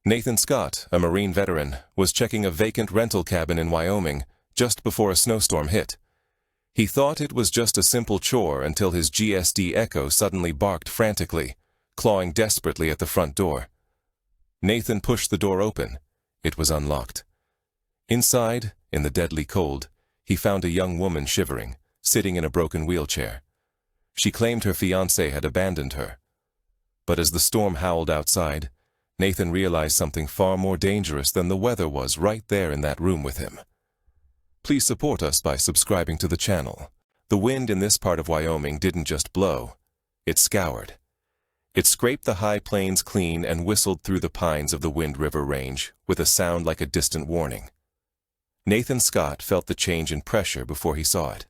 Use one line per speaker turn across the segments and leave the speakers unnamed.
Nathan Scott, a Marine veteran, was checking a vacant rental cabin in Wyoming just before a snowstorm hit. He thought it was just a simple chore until his GSD Echo suddenly barked frantically, clawing desperately at the front door. Nathan pushed the door open. It was unlocked. Inside, in the deadly cold, he found a young woman shivering, sitting in a broken wheelchair. She claimed her fiancé had abandoned her. But as the storm howled outside, Nathan realized something far more dangerous than the weather was right there in that room with him. Please support us by subscribing to the channel. The wind in this part of Wyoming didn't just blow, it scoured. It scraped the high plains clean and whistled through the pines of the Wind River Range with a sound like a distant warning. Nathan Scott felt the change in pressure before he saw it.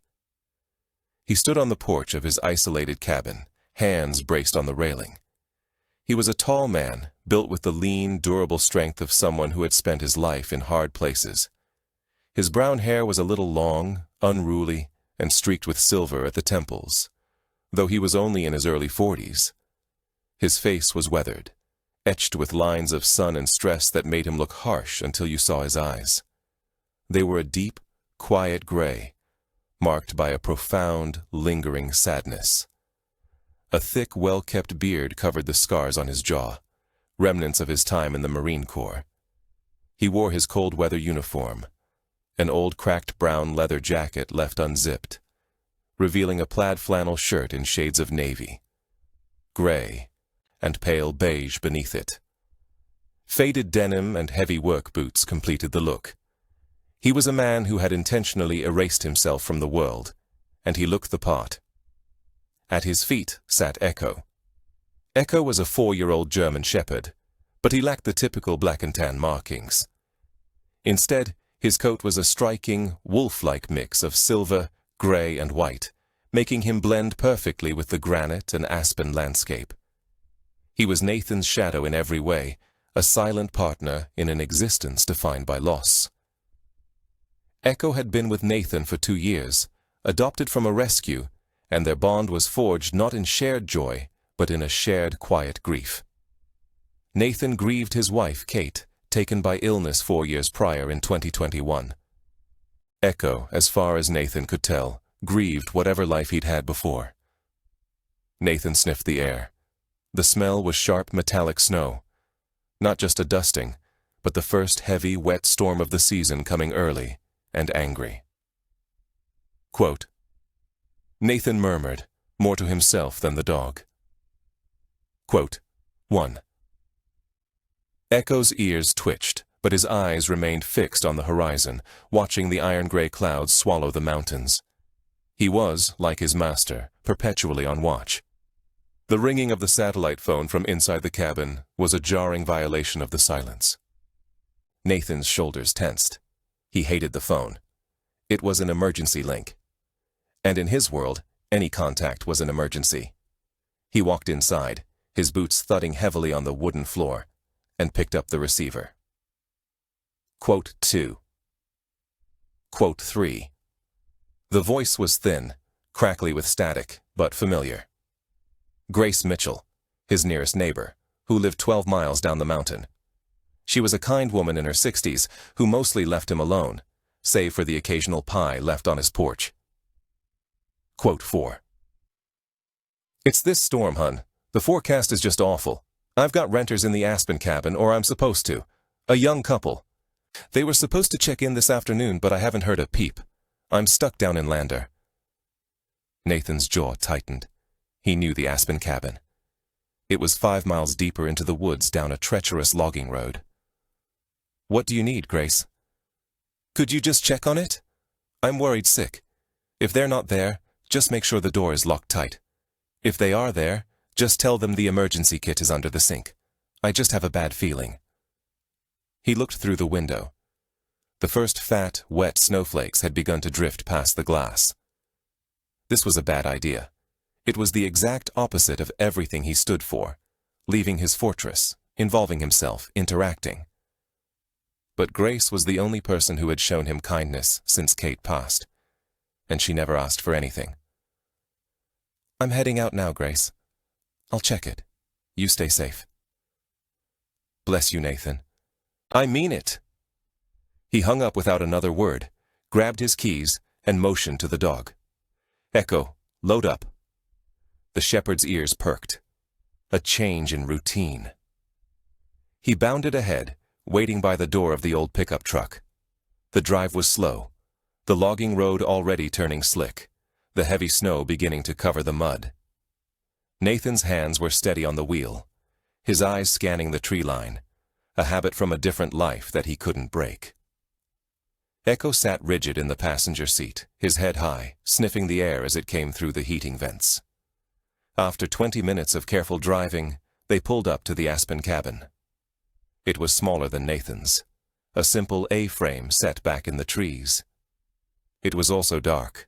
He stood on the porch of his isolated cabin, hands braced on the railing. He was a tall man, built with the lean, durable strength of someone who had spent his life in hard places. His brown hair was a little long, unruly, and streaked with silver at the temples, though he was only in his early 40s. His face was weathered, etched with lines of sun and stress that made him look harsh until you saw his eyes. They were a deep, quiet gray, marked by a profound, lingering sadness. A thick, well-kept beard covered the scars on his jaw, remnants of his time in the Marine Corps. He wore his cold-weather uniform, an old cracked brown leather jacket left unzipped, revealing a plaid flannel shirt in shades of navy, gray, and pale beige beneath it. Faded denim and heavy work boots completed the look. He was a man who had intentionally erased himself from the world, and he looked the part. At his feet sat Echo. Echo was a 4-year-old German shepherd, but he lacked the typical black and tan markings. Instead, his coat was a striking, wolf-like mix of silver, gray, and white, making him blend perfectly with the granite and aspen landscape. He was Nathan's shadow in every way, a silent partner in an existence defined by loss. Echo had been with Nathan for 2 years, adopted from a rescue, and their bond was forged not in shared joy, but in a shared quiet grief. Nathan grieved his wife, Kate, taken by illness 4 years prior in 2021. Echo, as far as Nathan could tell, grieved whatever life he'd had before. Nathan sniffed the air. The smell was sharp metallic snow. Not just a dusting, but the first heavy, wet storm of the season coming early and angry. Quote, Nathan murmured, more to himself than the dog. Quote, 1. Echo's ears twitched, but his eyes remained fixed on the horizon, watching the iron-gray clouds swallow the mountains. He was, like his master, perpetually on watch. The ringing of the satellite phone from inside the cabin was a jarring violation of the silence. Nathan's shoulders tensed. He hated the phone. It was an emergency link. And in his world, any contact was an emergency. He walked inside, his boots thudding heavily on the wooden floor, and picked up the receiver. Quote 2. Quote 3. The voice was thin, crackly with static, but familiar. Grace Mitchell, his nearest neighbor, who lived 12 miles down the mountain. She was a kind woman in her 60s who mostly left him alone, save for the occasional pie left on his porch. Quote 4. It's this storm, hun. The forecast is just awful. I've got renters in the Aspen cabin, or I'm supposed to. A young couple. They were supposed to check in this afternoon, but I haven't heard a peep. I'm stuck down in Lander. Nathan's jaw tightened. He knew the Aspen cabin. It was 5 miles deeper into the woods down a treacherous logging road. What do you need, Grace? Could you just check on it? I'm worried sick. If they're not there, just make sure the door is locked tight. If they are there, just tell them the emergency kit is under the sink. I just have a bad feeling. He looked through the window. The first fat, wet snowflakes had begun to drift past the glass. This was a bad idea. It was the exact opposite of everything he stood for, leaving his fortress, involving himself, interacting. But Grace was the only person who had shown him kindness since Kate passed, and she never asked for anything. I'm heading out now, Grace. I'll check it. You stay safe. Bless you, Nathan. I mean it. He hung up without another word, grabbed his keys, and motioned to the dog. Echo, load up. The shepherd's ears perked. A change in routine. He bounded ahead, waiting by the door of the old pickup truck. The drive was slow, the logging road already turning slick, the heavy snow beginning to cover the mud. Nathan's hands were steady on the wheel, his eyes scanning the tree line, a habit from a different life that he couldn't break. Echo sat rigid in the passenger seat, his head high, sniffing the air as it came through the heating vents. After 20 minutes of careful driving, they pulled up to the aspen cabin. It was smaller than Nathan's, a simple A-frame set back in the trees. It was also dark.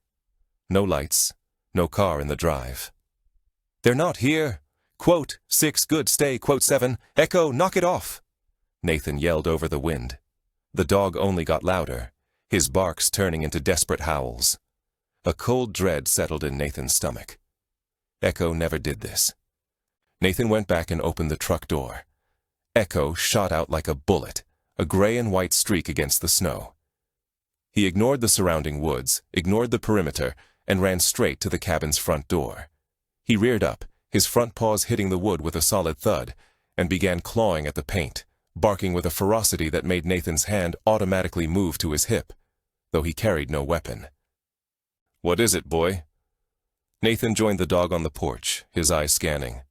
No lights, no car in the drive. They're not here. Quote, 6 good stay, quote 7, Echo, knock it off. Nathan yelled over the wind. The dog only got louder, his barks turning into desperate howls. A cold dread settled in Nathan's stomach. Echo never did this. Nathan went back and opened the truck door. Echo shot out like a bullet, a gray and white streak against the snow. He ignored the surrounding woods, ignored the perimeter, and ran straight to the cabin's front door. He reared up, his front paws hitting the wood with a solid thud, and began clawing at the paint, barking with a ferocity that made Nathan's hand automatically move to his hip, though he carried no weapon. What is it, boy? Nathan joined the dog on the porch, his eyes scanning.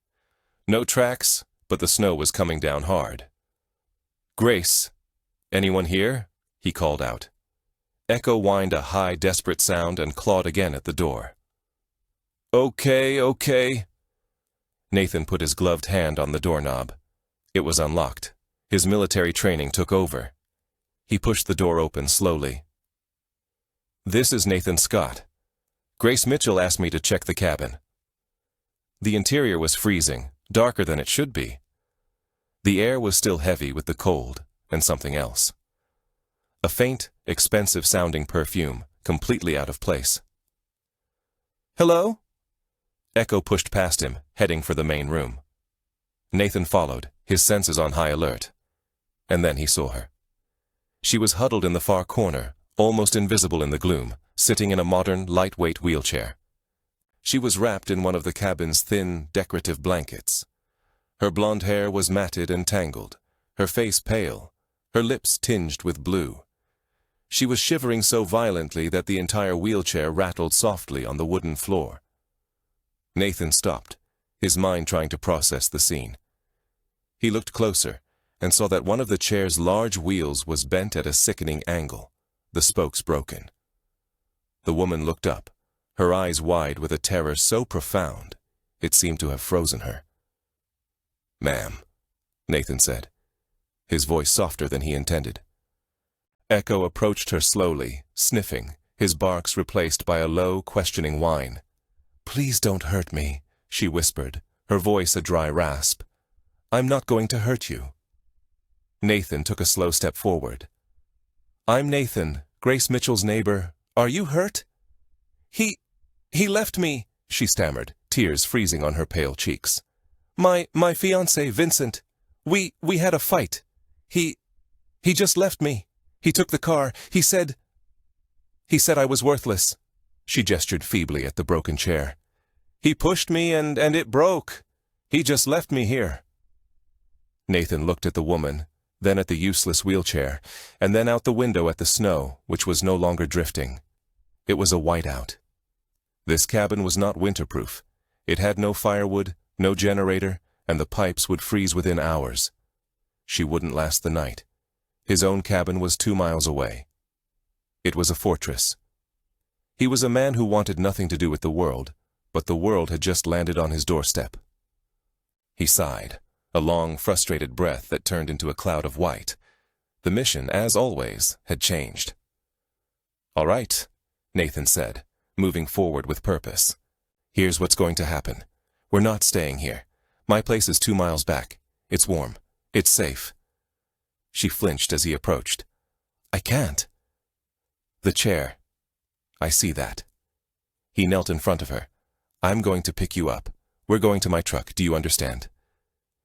No tracks, but the snow was coming down hard. Grace, anyone here? He called out. Echo whined a high, desperate sound and clawed again at the door. Okay. Nathan put his gloved hand on the doorknob. It was unlocked. His military training took over. He pushed the door open slowly. This is Nathan Scott. Grace Mitchell asked me to check the cabin. The interior was freezing, darker than it should be. The air was still heavy with the cold and something else. A faint, expensive-sounding perfume, completely out of place. Hello? Echo pushed past him, heading for the main room. Nathan followed, his senses on high alert. And then he saw her. She was huddled in the far corner, almost invisible in the gloom, sitting in a modern, lightweight wheelchair. She was wrapped in one of the cabin's thin, decorative blankets. Her blonde hair was matted and tangled, her face pale, her lips tinged with blue. She was shivering so violently that the entire wheelchair rattled softly on the wooden floor. Nathan stopped, his mind trying to process the scene. He looked closer and saw that one of the chair's large wheels was bent at a sickening angle, the spokes broken. The woman looked up, her eyes wide with a terror so profound it seemed to have frozen her. Ma'am, Nathan said, his voice softer than he intended. Echo approached her slowly, sniffing, his barks replaced by a low, questioning whine. Please don't hurt me, she whispered, her voice a dry rasp. I'm not going to hurt you. Nathan took a slow step forward. I'm Nathan, Grace Mitchell's neighbor. Are you hurt? He left me, she stammered, tears freezing on her pale cheeks. My fiancé, Vincent. We had a fight. He just left me. He took the car. He said I was worthless. She gestured feebly at the broken chair. He pushed me and it broke. He just left me here. Nathan looked at the woman, then at the useless wheelchair, and then out the window at the snow, which was no longer drifting. It was a whiteout. This cabin was not winterproof. It had no firewood, no generator, and the pipes would freeze within hours. She wouldn't last the night. His own cabin was 2 miles away. It was a fortress. He was a man who wanted nothing to do with the world, but the world had just landed on his doorstep. He sighed, a long, frustrated breath that turned into a cloud of white. The mission, as always, had changed. All right, Nathan said, moving forward with purpose. Here's what's going to happen. We're not staying here. My place is 2 miles back. It's warm. It's safe. She flinched as he approached. I can't. The chair. I see that. He knelt in front of her. I'm going to pick you up. We're going to my truck, do you understand?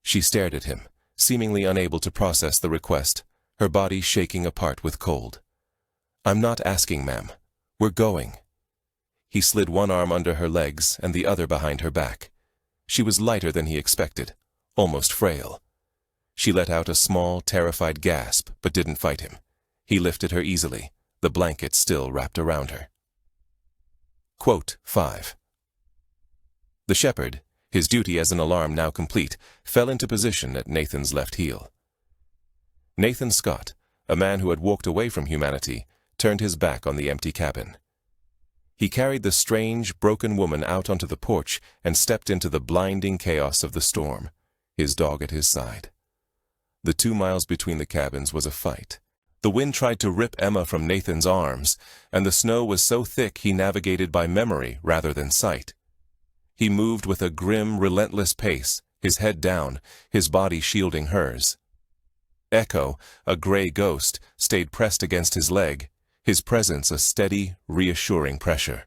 She stared at him, seemingly unable to process the request, her body shaking apart with cold. "I'm not asking, ma'am. We're going." He slid one arm under her legs and the other behind her back. She was lighter than he expected, almost frail. She let out a small, terrified gasp, but didn't fight him. He lifted her easily, the blanket still wrapped around her. Quote 5. The shepherd, his duty as an alarm now complete, fell into position at Nathan's left heel. Nathan Scott, a man who had walked away from humanity, turned his back on the empty cabin. He carried the strange, broken woman out onto the porch and stepped into the blinding chaos of the storm, his dog at his side. The 2 miles between the cabins was a fight. The wind tried to rip Emma from Nathan's arms, and the snow was so thick he navigated by memory rather than sight. He moved with a grim, relentless pace, his head down, his body shielding hers. Echo, a gray ghost, stayed pressed against his leg, his presence a steady, reassuring pressure.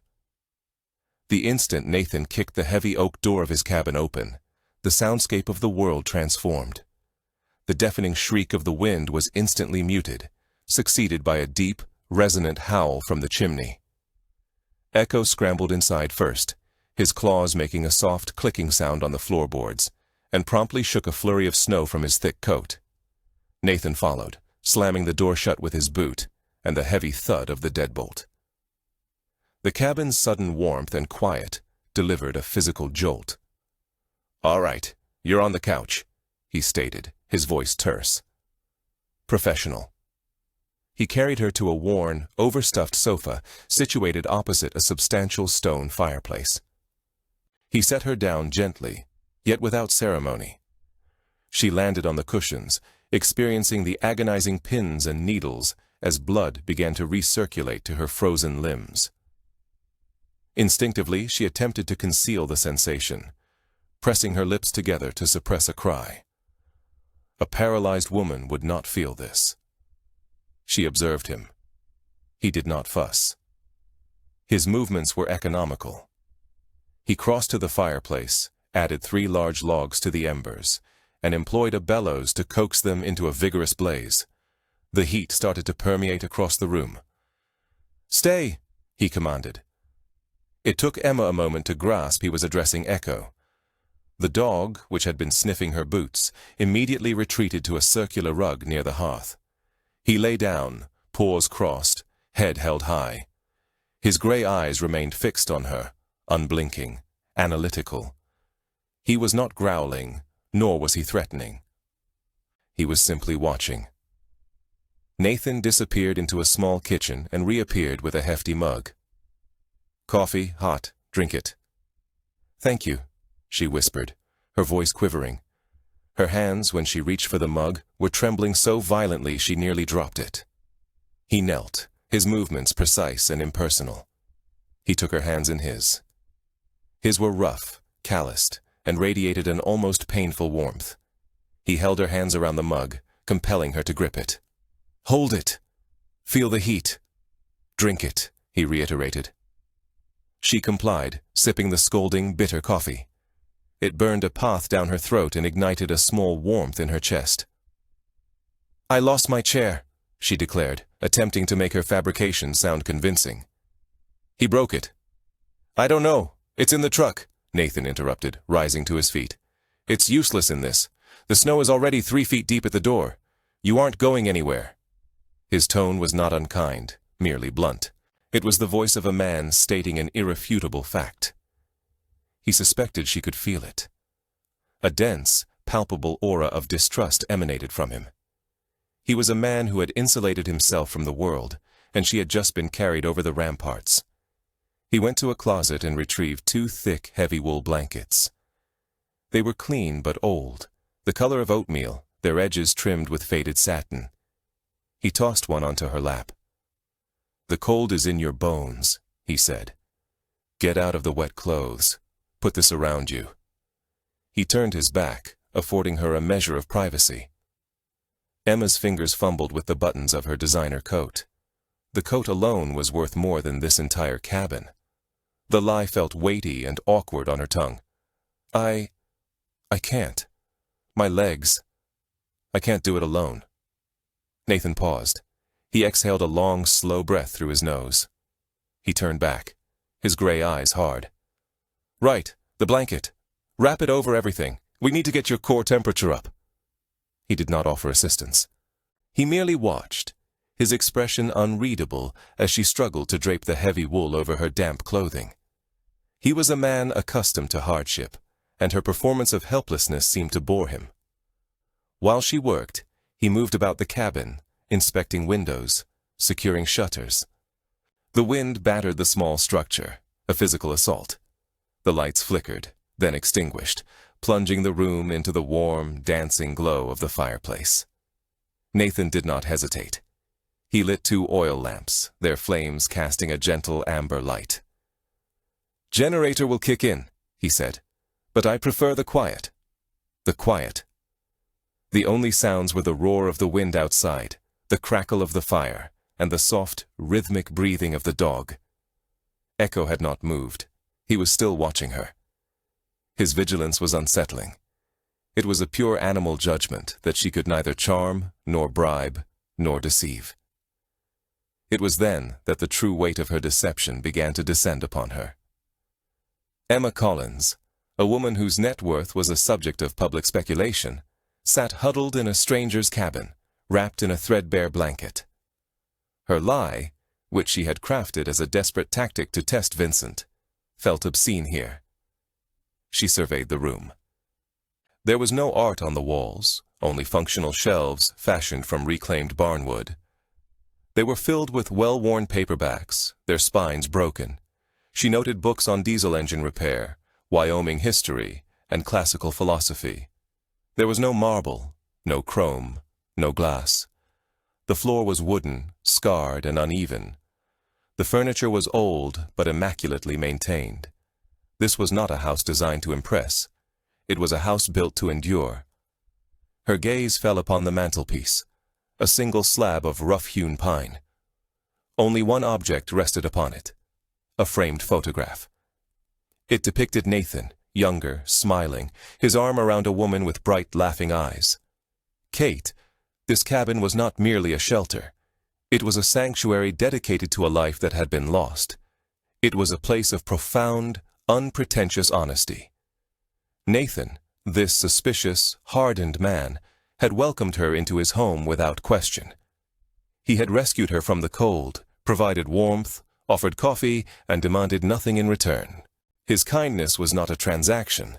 The instant Nathan kicked the heavy oak door of his cabin open, the soundscape of the world transformed. The deafening shriek of the wind was instantly muted, succeeded by a deep, resonant howl from the chimney. Echo scrambled inside first, his claws making a soft clicking sound on the floorboards, and promptly shook a flurry of snow from his thick coat. Nathan followed, slamming the door shut with his boot, and the heavy thud of the deadbolt. The cabin's sudden warmth and quiet delivered a physical jolt. "All right, you're on the couch," he stated, his voice terse. Professional. He carried her to a worn, overstuffed sofa situated opposite a substantial stone fireplace. He set her down gently, yet without ceremony. She landed on the cushions, experiencing the agonizing pins and needles as blood began to recirculate to her frozen limbs. Instinctively, she attempted to conceal the sensation, pressing her lips together to suppress a cry. A paralyzed woman would not feel this. She observed him. He did not fuss. His movements were economical. He crossed to the fireplace, added 3 large logs to the embers, and employed a bellows to coax them into a vigorous blaze. The heat started to permeate across the room. "Stay," he commanded. It took Emma a moment to grasp he was addressing Echo. The dog, which had been sniffing her boots, immediately retreated to a circular rug near the hearth. He lay down, paws crossed, head held high. His gray eyes remained fixed on her, unblinking, analytical. He was not growling, nor was he threatening. He was simply watching. Nathan disappeared into a small kitchen and reappeared with a hefty mug. "Coffee, hot, drink it." "Thank you," she whispered, her voice quivering. Her hands, when she reached for the mug, were trembling so violently she nearly dropped it. He knelt, his movements precise and impersonal. He took her hands in his. His were rough, calloused, and radiated an almost painful warmth. He held her hands around the mug, compelling her to grip it. "Hold it! Feel the heat! Drink it," he reiterated. She complied, sipping the scalding, bitter coffee. It burned a path down her throat and ignited a small warmth in her chest. "I lost my chair," she declared, attempting to make her fabrication sound convincing. "He broke it." "I don't know. It's in the truck," Nathan interrupted, rising to his feet. "It's useless in this. The snow is already 3 feet deep at the door. You aren't going anywhere." His tone was not unkind, merely blunt. It was the voice of a man stating an irrefutable fact. He suspected she could feel it. A dense, palpable aura of distrust emanated from him. He was a man who had insulated himself from the world, and she had just been carried over the ramparts. He went to a closet and retrieved 2 thick, heavy wool blankets. They were clean but old, the color of oatmeal, their edges trimmed with faded satin. He tossed one onto her lap. "The cold is in your bones," he said. "Get out of the wet clothes. Put this around you." He turned his back, affording her a measure of privacy. Emma's fingers fumbled with the buttons of her designer coat. The coat alone was worth more than this entire cabin. The lie felt weighty and awkward on her tongue. I can't. My legs. I can't do it alone. Nathan paused. He exhaled a long, slow breath through his nose. He turned back, his gray eyes hard. Right, the blanket. Wrap it over everything. We need to get your core temperature up. He did not offer assistance. He merely watched, his expression unreadable as she struggled to drape the heavy wool over her damp clothing. He was a man accustomed to hardship, and her performance of helplessness seemed to bore him. While she worked, he moved about the cabin, inspecting windows, securing shutters. The wind battered the small structure, a physical assault. The lights flickered, then extinguished, plunging the room into the warm, dancing glow of the fireplace. Nathan did not hesitate. He lit 2 oil lamps, their flames casting a gentle amber light. Generator will kick in, he said, but I prefer the quiet. The quiet. The only sounds were the roar of the wind outside, the crackle of the fire, and the soft, rhythmic breathing of the dog. Echo had not moved. He was still watching her. His vigilance was unsettling. It was a pure animal judgment that she could neither charm, nor bribe, nor deceive. It was then that the true weight of her deception began to descend upon her. Emma Collins, a woman whose net worth was a subject of public speculation, sat huddled in a stranger's cabin, wrapped in a threadbare blanket. Her lie, which she had crafted as a desperate tactic to test Vincent, felt obscene here. She surveyed the room. There was no art on the walls, only functional shelves fashioned from reclaimed barnwood. They were filled with well-worn paperbacks, their spines broken. She noted books on diesel engine repair, Wyoming history, and classical philosophy. There was no marble, no chrome, no glass. The floor was wooden, scarred, and uneven. The furniture was old but immaculately maintained. This was not a house designed to impress. It was a house built to endure. Her gaze fell upon the mantelpiece, a single slab of rough-hewn pine. Only one object rested upon it, a framed photograph. It depicted Nathan, younger, smiling, his arm around a woman with bright, laughing eyes. Kate, this cabin was not merely a shelter. It was a sanctuary dedicated to a life that had been lost. It was a place of profound, unpretentious honesty. Nathan, this suspicious, hardened man, had welcomed her into his home without question. He had rescued her from the cold, provided warmth, offered coffee, and demanded nothing in return. His kindness was not a transaction.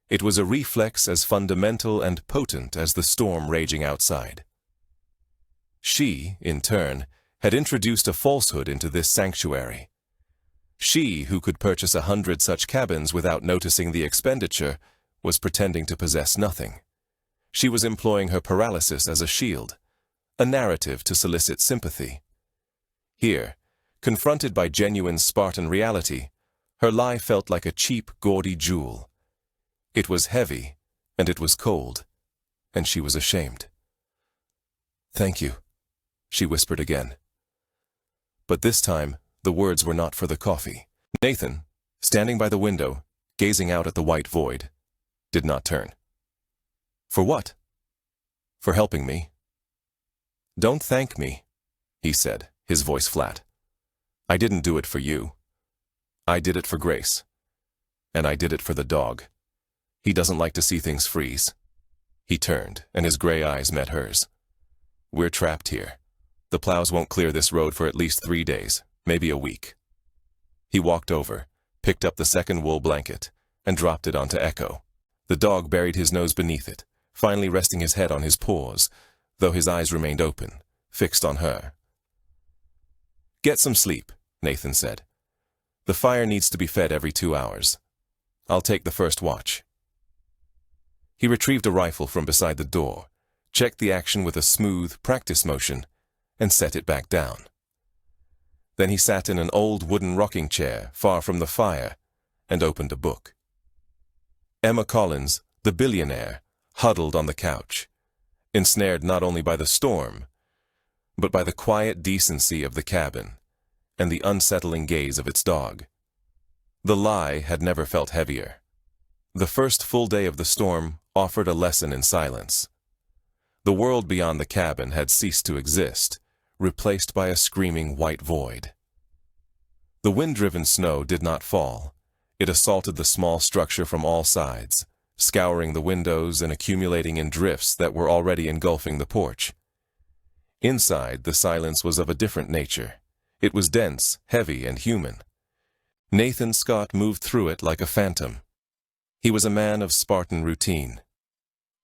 It was a reflex as fundamental and potent as the storm raging outside. She, in turn, had introduced a falsehood into this sanctuary. She, who could purchase 100 such cabins without noticing the expenditure, was pretending to possess nothing. She was employing her paralysis as a shield, a narrative to solicit sympathy. Here, confronted by genuine Spartan reality, her lie felt like a cheap, gaudy jewel. It was heavy, and it was cold, and she was ashamed. "Thank you," she whispered again. But this time, the words were not for the coffee. Nathan, standing by the window, gazing out at the white void, did not turn. "For what?" "For helping me." "Don't thank me," he said, his voice flat. "I didn't do it for you. I did it for Grace. And I did it for the dog. He doesn't like to see things freeze." He turned, and his gray eyes met hers. "We're trapped here. The plows won't clear this road for at least 3 days, maybe a week." He walked over, picked up the second wool blanket, and dropped it onto Echo. The dog buried his nose beneath it, finally resting his head on his paws, though his eyes remained open, fixed on her. "Get some sleep," Nathan said. "The fire needs to be fed every 2 hours. I'll take the first watch." He retrieved a rifle from beside the door, checked the action with a smooth, practice motion, and set it back down. Then he sat in an old wooden rocking chair far from the fire and opened a book. Emma Collins, the Billionaire, huddled on the couch, ensnared not only by the storm, but by the quiet decency of the cabin and the unsettling gaze of its dog. The lie had never felt heavier. The first full day of the storm offered a lesson in silence. The world beyond the cabin had ceased to exist, replaced by a screaming white void. The wind-driven snow did not fall. It assaulted the small structure from all sides, scouring the windows and accumulating in drifts that were already engulfing the porch. Inside, the silence was of a different nature. It was dense, heavy, and human. Nathan Scott moved through it like a phantom. He was a man of Spartan routine.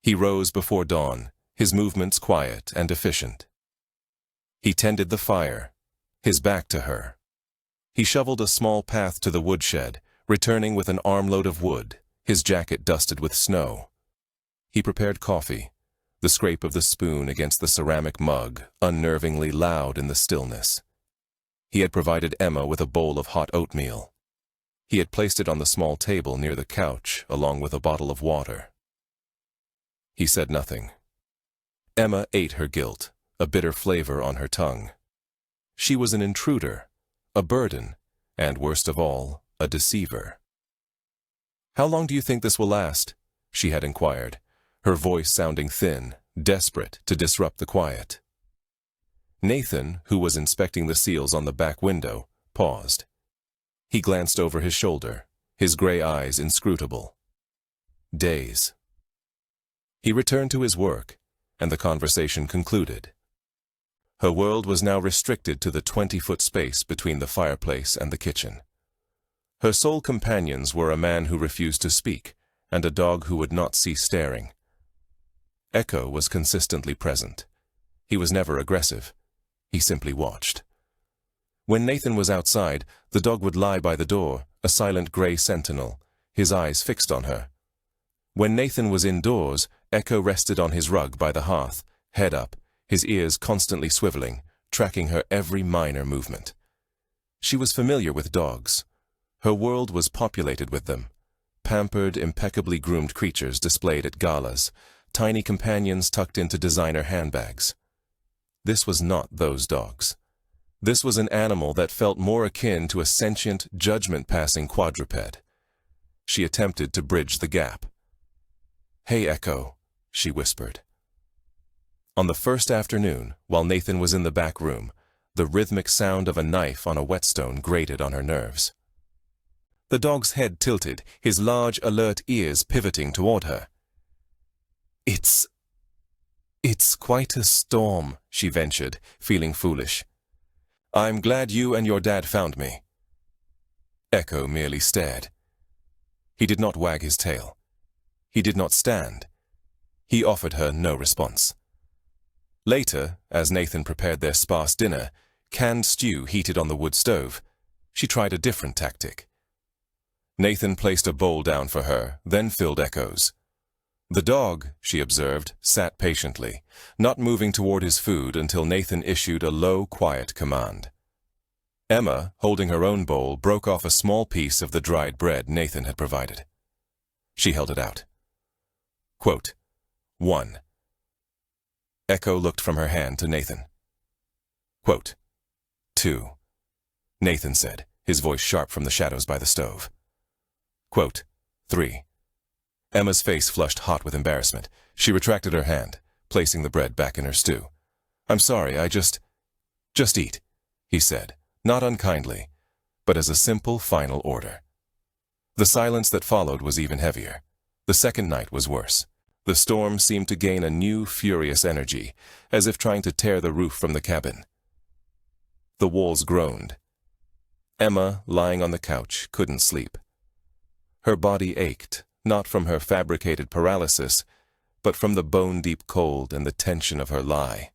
He rose before dawn, his movements quiet and efficient. He tended the fire, his back to her. He shoveled a small path to the woodshed, returning with an armload of wood, his jacket dusted with snow. He prepared coffee, the scrape of the spoon against the ceramic mug, unnervingly loud in the stillness. He had provided Emma with a bowl of hot oatmeal. He had placed it on the small table near the couch, along with a bottle of water. He said nothing. Emma ate her guilt, a bitter flavor on her tongue. She was an intruder, a burden, and worst of all, a deceiver. "How long do you think this will last?" she had inquired, her voice sounding thin, desperate to disrupt the quiet. Nathan, who was inspecting the seals on the back window, paused. He glanced over his shoulder, his gray eyes inscrutable. Days. He returned to his work, and the conversation concluded. Her world was now restricted to the 20-foot space between the fireplace and the kitchen. Her sole companions were a man who refused to speak, and a dog who would not cease staring. Echo was consistently present. He was never aggressive. He simply watched. When Nathan was outside, the dog would lie by the door, a silent gray sentinel, his eyes fixed on her. When Nathan was indoors, Echo rested on his rug by the hearth, head up, his ears constantly swiveling, tracking her every minor movement. She was familiar with dogs. Her world was populated with them. Pampered, impeccably groomed creatures displayed at galas, tiny companions tucked into designer handbags. This was not those dogs. This was an animal that felt more akin to a sentient, judgment-passing quadruped. She attempted to bridge the gap. "Hey, Echo," she whispered. On the first afternoon, while Nathan was in the back room, the rhythmic sound of a knife on a whetstone grated on her nerves. The dog's head tilted, his large, alert ears pivoting toward her. It's quite a storm," she ventured, feeling foolish. "I'm glad you and your dad found me." Echo merely stared. He did not wag his tail. He did not stand. He offered her no response. Later, as Nathan prepared their sparse dinner, canned stew heated on the wood stove, she tried a different tactic. Nathan placed a bowl down for her, then filled Echo's. The dog, she observed, sat patiently, not moving toward his food until Nathan issued a low, quiet command. Emma, holding her own bowl, broke off a small piece of the dried bread Nathan had provided. She held it out. Quote, 1. Echo looked from her hand to Nathan. Quote, 2. Nathan said, his voice sharp from the shadows by the stove. Quote, 3. Emma's face flushed hot with embarrassment. She retracted her hand, placing the bread back in her stew. "I'm sorry, just eat," he said, not unkindly, but as a simple final order. The silence that followed was even heavier. The second night was worse. The storm seemed to gain a new, furious energy, as if trying to tear the roof from the cabin. The walls groaned. Emma, lying on the couch, couldn't sleep. Her body ached, not from her fabricated paralysis, but from the bone-deep cold and the tension of her lie.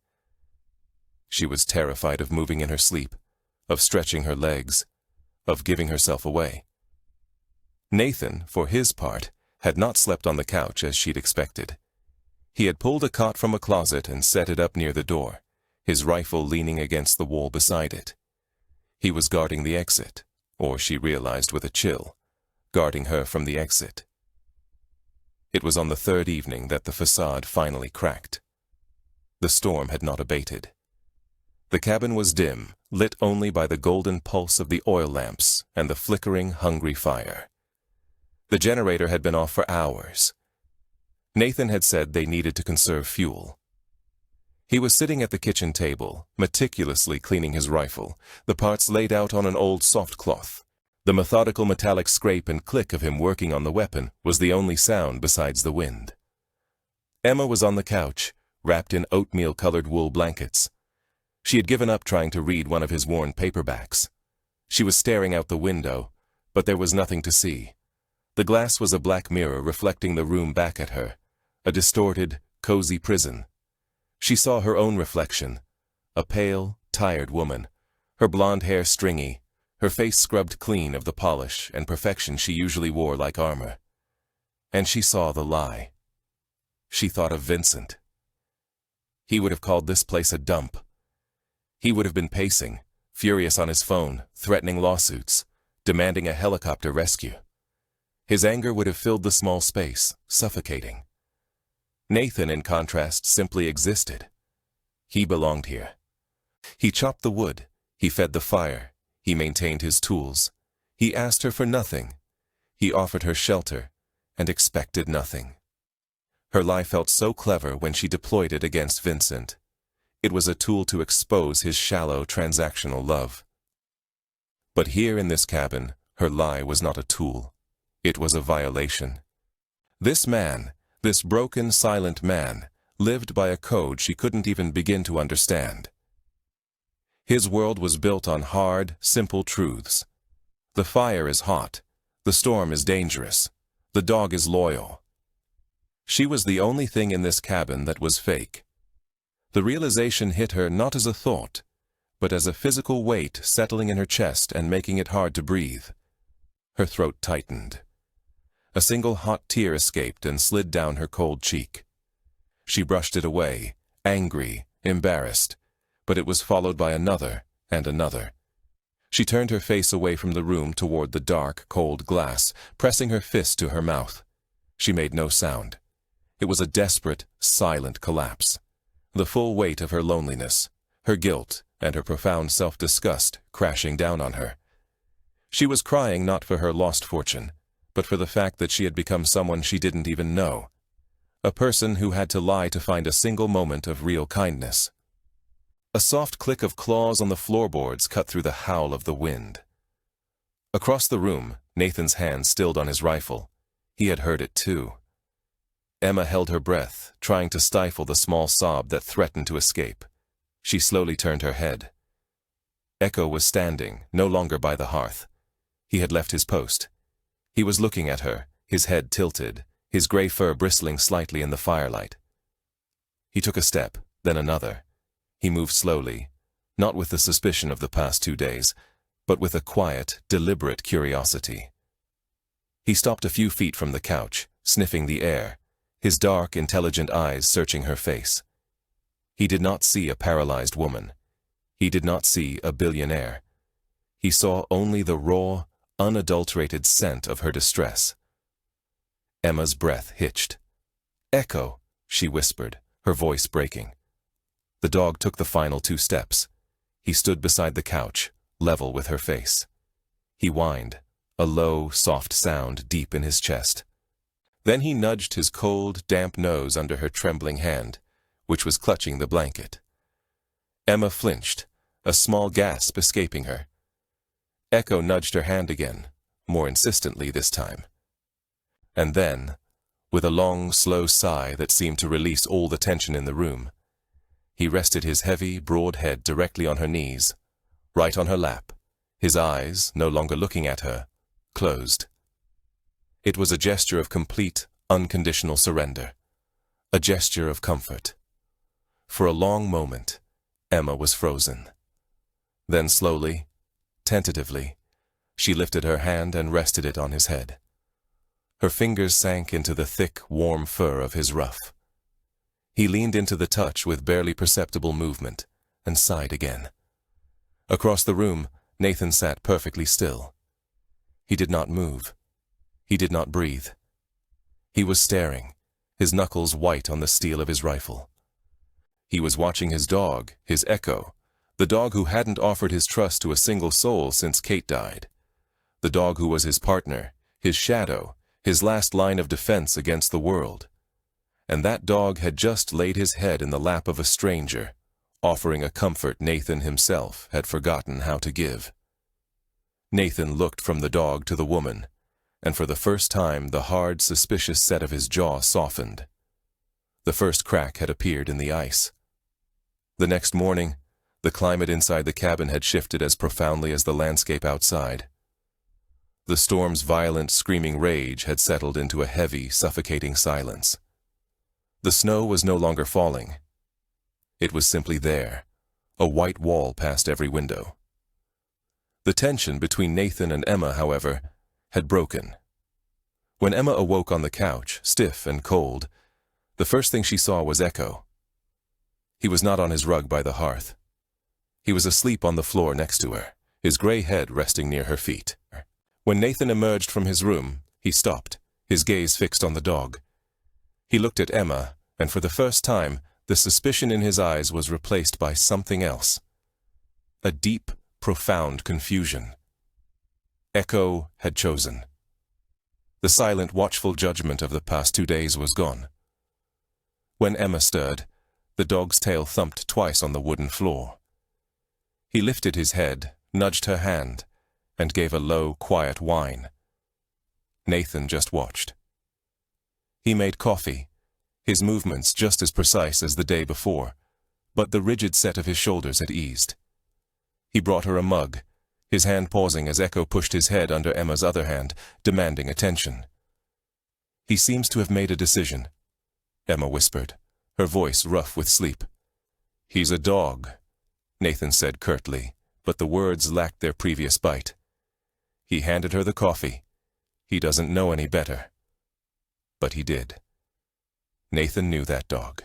She was terrified of moving in her sleep, of stretching her legs, of giving herself away. Nathan, for his part, had not slept on the couch as she'd expected. He had pulled a cot from a closet and set it up near the door, his rifle leaning against the wall beside it. He was guarding the exit, or she realized with a chill, guarding her from the exit. It was on the third evening that the facade finally cracked. The storm had not abated. The cabin was dim, lit only by the golden pulse of the oil lamps and the flickering, hungry fire. The generator had been off for hours. Nathan had said they needed to conserve fuel. He was sitting at the kitchen table, meticulously cleaning his rifle, the parts laid out on an old soft cloth. The methodical metallic scrape and click of him working on the weapon was the only sound besides the wind. Emma was on the couch, wrapped in oatmeal-colored wool blankets. She had given up trying to read one of his worn paperbacks. She was staring out the window, but there was nothing to see. The glass was a black mirror reflecting the room back at her, a distorted, cozy prison. She saw her own reflection, a pale, tired woman, her blonde hair stringy, her face scrubbed clean of the polish and perfection she usually wore like armor. And she saw the lie. She thought of Vincent. He would have called this place a dump. He would have been pacing, furious on his phone, threatening lawsuits, demanding a helicopter rescue. His anger would have filled the small space, suffocating. Nathan, in contrast, simply existed. He belonged here. He chopped the wood, he fed the fire, he maintained his tools. He asked her for nothing. He offered her shelter and expected nothing. Her lie felt so clever when she deployed it against Vincent. It was a tool to expose his shallow, transactional love. But here in this cabin, her lie was not a tool. It was a violation. This man, this broken, silent man, lived by a code she couldn't even begin to understand. His world was built on hard, simple truths. The fire is hot. The storm is dangerous. The dog is loyal. She was the only thing in this cabin that was fake. The realization hit her not as a thought, but as a physical weight settling in her chest and making it hard to breathe. Her throat tightened. A single hot tear escaped and slid down her cold cheek. She brushed it away, angry, embarrassed, but it was followed by another and another. She turned her face away from the room toward the dark, cold glass, pressing her fist to her mouth. She made no sound. It was a desperate, silent collapse. The full weight of her loneliness, her guilt, and her profound self-disgust crashing down on her. She was crying not for her lost fortune, but for the fact that she had become someone she didn't even know. A person who had to lie to find a single moment of real kindness. A soft click of claws on the floorboards cut through the howl of the wind. Across the room, Nathan's hand stilled on his rifle. He had heard it too. Emma held her breath, trying to stifle the small sob that threatened to escape. She slowly turned her head. Echo was standing, no longer by the hearth. He had left his post. He was looking at her, his head tilted, his gray fur bristling slightly in the firelight. He took a step, then another. He moved slowly, not with the suspicion of the past 2 days, but with a quiet, deliberate curiosity. He stopped a few feet from the couch, sniffing the air, his dark, intelligent eyes searching her face. He did not see a paralyzed woman. He did not see a billionaire. He saw only the raw, unadulterated scent of her distress. Emma's breath hitched. "Echo," she whispered, her voice breaking. The dog took the final 2 steps. He stood beside the couch, level with her face. He whined, a low, soft sound deep in his chest. Then he nudged his cold, damp nose under her trembling hand, which was clutching the blanket. Emma flinched, a small gasp escaping her. Echo nudged her hand again, more insistently this time. And then, with a long, slow sigh that seemed to release all the tension in the room, he rested his heavy, broad head directly on her knees, right on her lap, his eyes, no longer looking at her, closed. It was a gesture of complete, unconditional surrender, a gesture of comfort. For a long moment, Emma was frozen. Then slowly, tentatively, she lifted her hand and rested it on his head. Her fingers sank into the thick, warm fur of his ruff. He leaned into the touch with barely perceptible movement and sighed again. Across the room, Nathan sat perfectly still. He did not move. He did not breathe. He was staring, his knuckles white on the steel of his rifle. He was watching his dog, his Echo, the dog who hadn't offered his trust to a single soul since Kate died. The dog who was his partner, his shadow, his last line of defense against the world. and that dog had just laid his head in the lap of a stranger, offering a comfort Nathan himself had forgotten how to give. Nathan looked from the dog to the woman, and for the first time the hard, suspicious set of his jaw softened. The first crack had appeared in the ice. The next morning, the climate inside the cabin had shifted as profoundly as the landscape outside. The storm's violent, screaming rage had settled into a heavy, suffocating silence. The snow was no longer falling. It was simply there, a white wall past every window. The tension between Nathan and Emma, however, had broken. When Emma awoke on the couch, stiff and cold, the first thing she saw was Echo. He was not on his rug by the hearth. He was asleep on the floor next to her, his gray head resting near her feet. When Nathan emerged from his room, he stopped, his gaze fixed on the dog. He looked at Emma, and for the first time, the suspicion in his eyes was replaced by something else. A deep, profound confusion. Echo had chosen. The silent, watchful judgment of the past 2 days was gone. When Emma stirred, the dog's tail thumped twice on the wooden floor. He lifted his head, nudged her hand, and gave a low, quiet whine. Nathan just watched. He made coffee, his movements just as precise as the day before, but the rigid set of his shoulders had eased. He brought her a mug, his hand pausing as Echo pushed his head under Emma's other hand, demanding attention. "He seems to have made a decision," Emma whispered, her voice rough with sleep. "He's a dog," Nathan said curtly, but the words lacked their previous bite. He handed her the coffee. He doesn't know any better. But he did. Nathan knew that dog.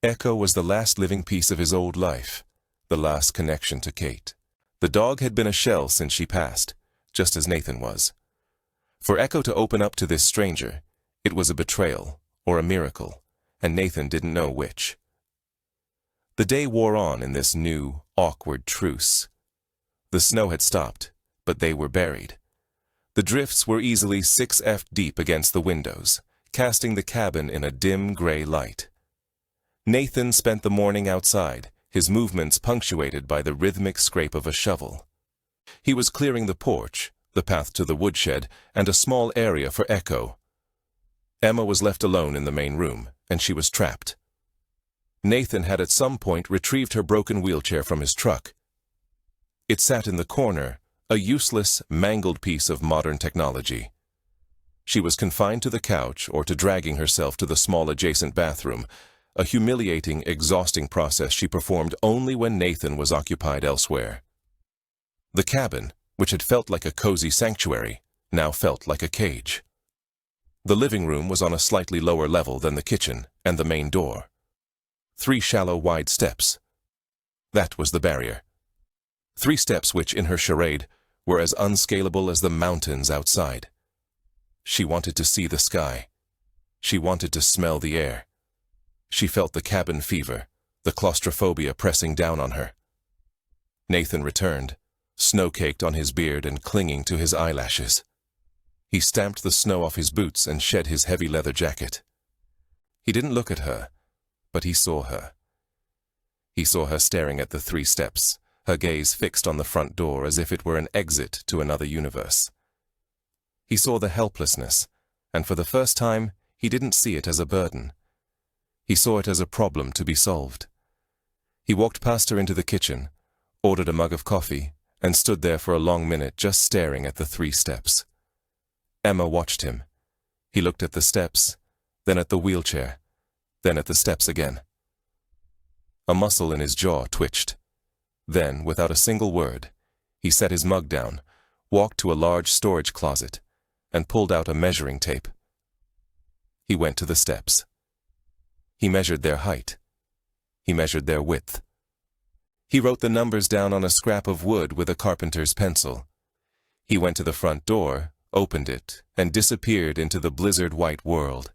Echo was the last living piece of his old life, the last connection to Kate. The dog had been a shell since she passed, just as Nathan was. For Echo to open up to this stranger, it was a betrayal, or a miracle, and Nathan didn't know which. The day wore on in this new, awkward truce. The snow had stopped, but they were buried. The drifts were easily 6 feet deep against the windows, casting the cabin in a dim gray light. Nathan spent the morning outside, his movements punctuated by the rhythmic scrape of a shovel. He was clearing the porch, the path to the woodshed, and a small area for Echo. Emma was left alone in the main room, and she was trapped. Nathan had at some point retrieved her broken wheelchair from his truck. It sat in the corner, a useless, mangled piece of modern technology. She was confined to the couch or to dragging herself to the small adjacent bathroom, a humiliating, exhausting process she performed only when Nathan was occupied elsewhere. The cabin, which had felt like a cozy sanctuary, now felt like a cage. The living room was on a slightly lower level than the kitchen and the main door. 3 shallow, wide steps. That was the barrier. 3 steps which, in her charade, were as unscalable as the mountains outside. She wanted to see the sky. She wanted to smell the air. She felt the cabin fever, the claustrophobia pressing down on her. Nathan returned, snow-caked on his beard and clinging to his eyelashes. He stamped the snow off his boots and shed his heavy leather jacket. He didn't look at her, but he saw her. He saw her staring at the 3 steps, her gaze fixed on the front door as if it were an exit to another universe. He saw the helplessness, and for the first time, he didn't see it as a burden. He saw it as a problem to be solved. He walked past her into the kitchen, ordered a mug of coffee, and stood there for a long minute just staring at the 3 steps. Emma watched him. He looked at the steps, then at the wheelchair, then at the steps again. A muscle in his jaw twitched. Then, without a single word, he set his mug down, walked to a large storage closet, and pulled out a measuring tape. He went to the steps. He measured their height. He measured their width. He wrote the numbers down on a scrap of wood with a carpenter's pencil. He went to the front door, opened it, and disappeared into the blizzard-white world.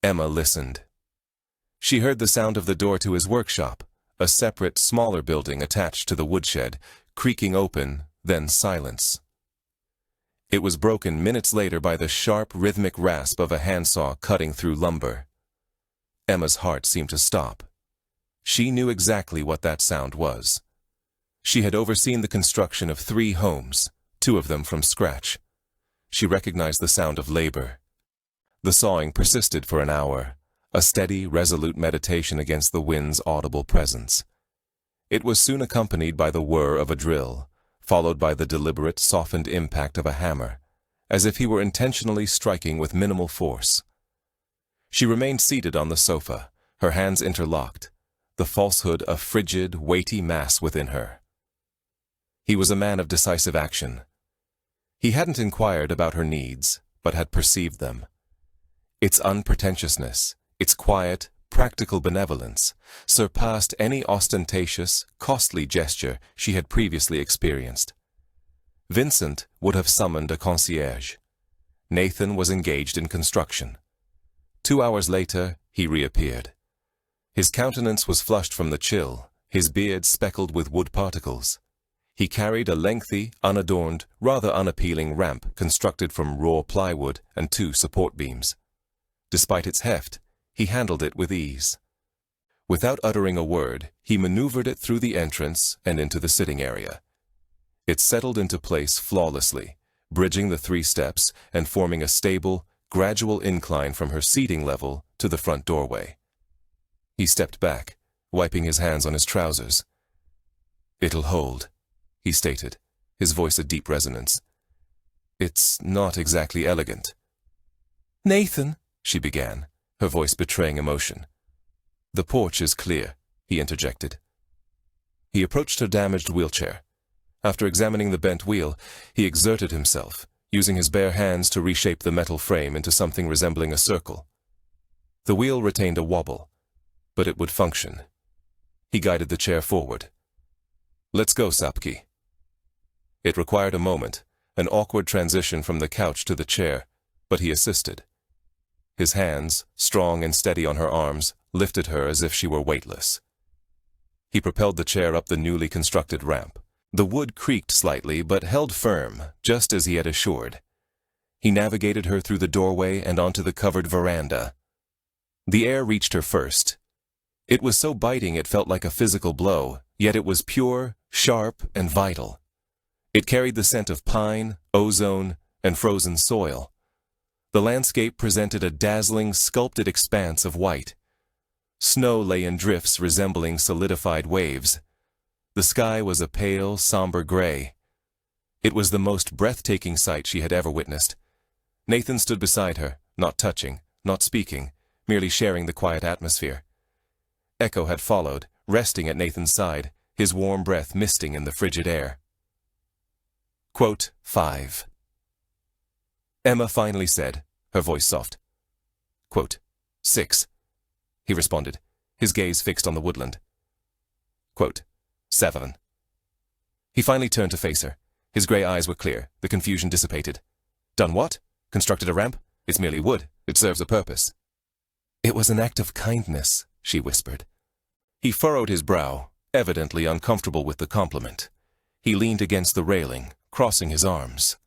Emma listened. She heard the sound of the door to his workshop, a separate, smaller building attached to the woodshed, creaking open, then silence. It was broken minutes later by the sharp, rhythmic rasp of a handsaw cutting through lumber. Emma's heart seemed to stop. She knew exactly what that sound was. She had overseen the construction of 3 homes, 2 of them from scratch. She recognized the sound of labor. The sawing persisted for an hour, a steady, resolute meditation against the wind's audible presence. It was soon accompanied by the whir of a drill, followed by the deliberate, softened impact of a hammer, as if he were intentionally striking with minimal force. She remained seated on the sofa, her hands interlocked, the falsehood a frigid, weighty mass within her. He was a man of decisive action. He hadn't inquired about her needs, but had perceived them. Its unpretentiousness, its quiet, practical benevolence, surpassed any ostentatious, costly gesture she had previously experienced. Vincent would have summoned a concierge. Nathan was engaged in construction. 2 hours later, he reappeared. His countenance was flushed from the chill, his beard speckled with wood particles. He carried a lengthy, unadorned, rather unappealing ramp constructed from raw plywood and 2 support beams. Despite its heft, he handled it with ease. Without uttering a word, he maneuvered it through the entrance and into the sitting area. It settled into place flawlessly, bridging the 3 steps and forming a stable, gradual incline from her seating level to the front doorway. He stepped back, wiping his hands on his trousers. "It'll hold," he stated, his voice a deep resonance. "It's not exactly elegant." "Nathan," she began, her voice betraying emotion. "The porch is clear," he interjected. He approached her damaged wheelchair. After examining the bent wheel, he exerted himself, using his bare hands to reshape the metal frame into something resembling a circle. The wheel retained a wobble, but it would function. He guided the chair forward. "Let's go, Sapki." It required a moment, an awkward transition from the couch to the chair, but he assisted. His hands, strong and steady on her arms, lifted her as if she were weightless. He propelled the chair up the newly constructed ramp. The wood creaked slightly but held firm, just as he had assured. He navigated her through the doorway and onto the covered veranda. The air reached her first. It was so biting it felt like a physical blow, yet it was pure, sharp, and vital. It carried the scent of pine, ozone, and frozen soil. The landscape presented a dazzling, sculpted expanse of white. Snow lay in drifts resembling solidified waves. The sky was a pale, somber gray. It was the most breathtaking sight she had ever witnessed. Nathan stood beside her, not touching, not speaking, merely sharing the quiet atmosphere. Echo had followed, resting at Nathan's side, his warm breath misting in the frigid air. Quote 5. Emma finally said, her voice soft. Quote 6. He responded, his gaze fixed on the woodland. Quote 7. He finally turned to face her. His gray eyes were clear, the confusion dissipated. "Done what? Constructed a ramp? It's merely wood. It serves a purpose." "It was an act of kindness," she whispered. He furrowed his brow, evidently uncomfortable with the compliment. He leaned against the railing, crossing his arms.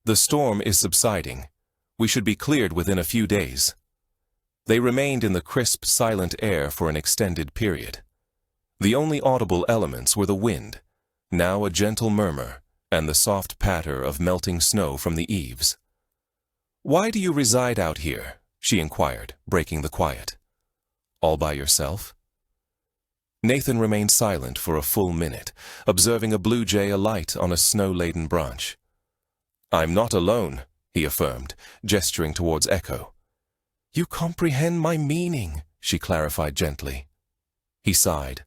"The storm is subsiding. We should be cleared within a few days." They remained in the crisp, silent air for an extended period. The only audible elements were the wind, now a gentle murmur, and the soft patter of melting snow from the eaves. "Why do you reside out here?" she inquired, breaking the quiet. "All by yourself?" Nathan remained silent for a full minute, observing a blue jay alight on a snow-laden branch. "I'm not alone," he affirmed, gesturing towards Echo. "You comprehend my meaning," she clarified gently. He sighed,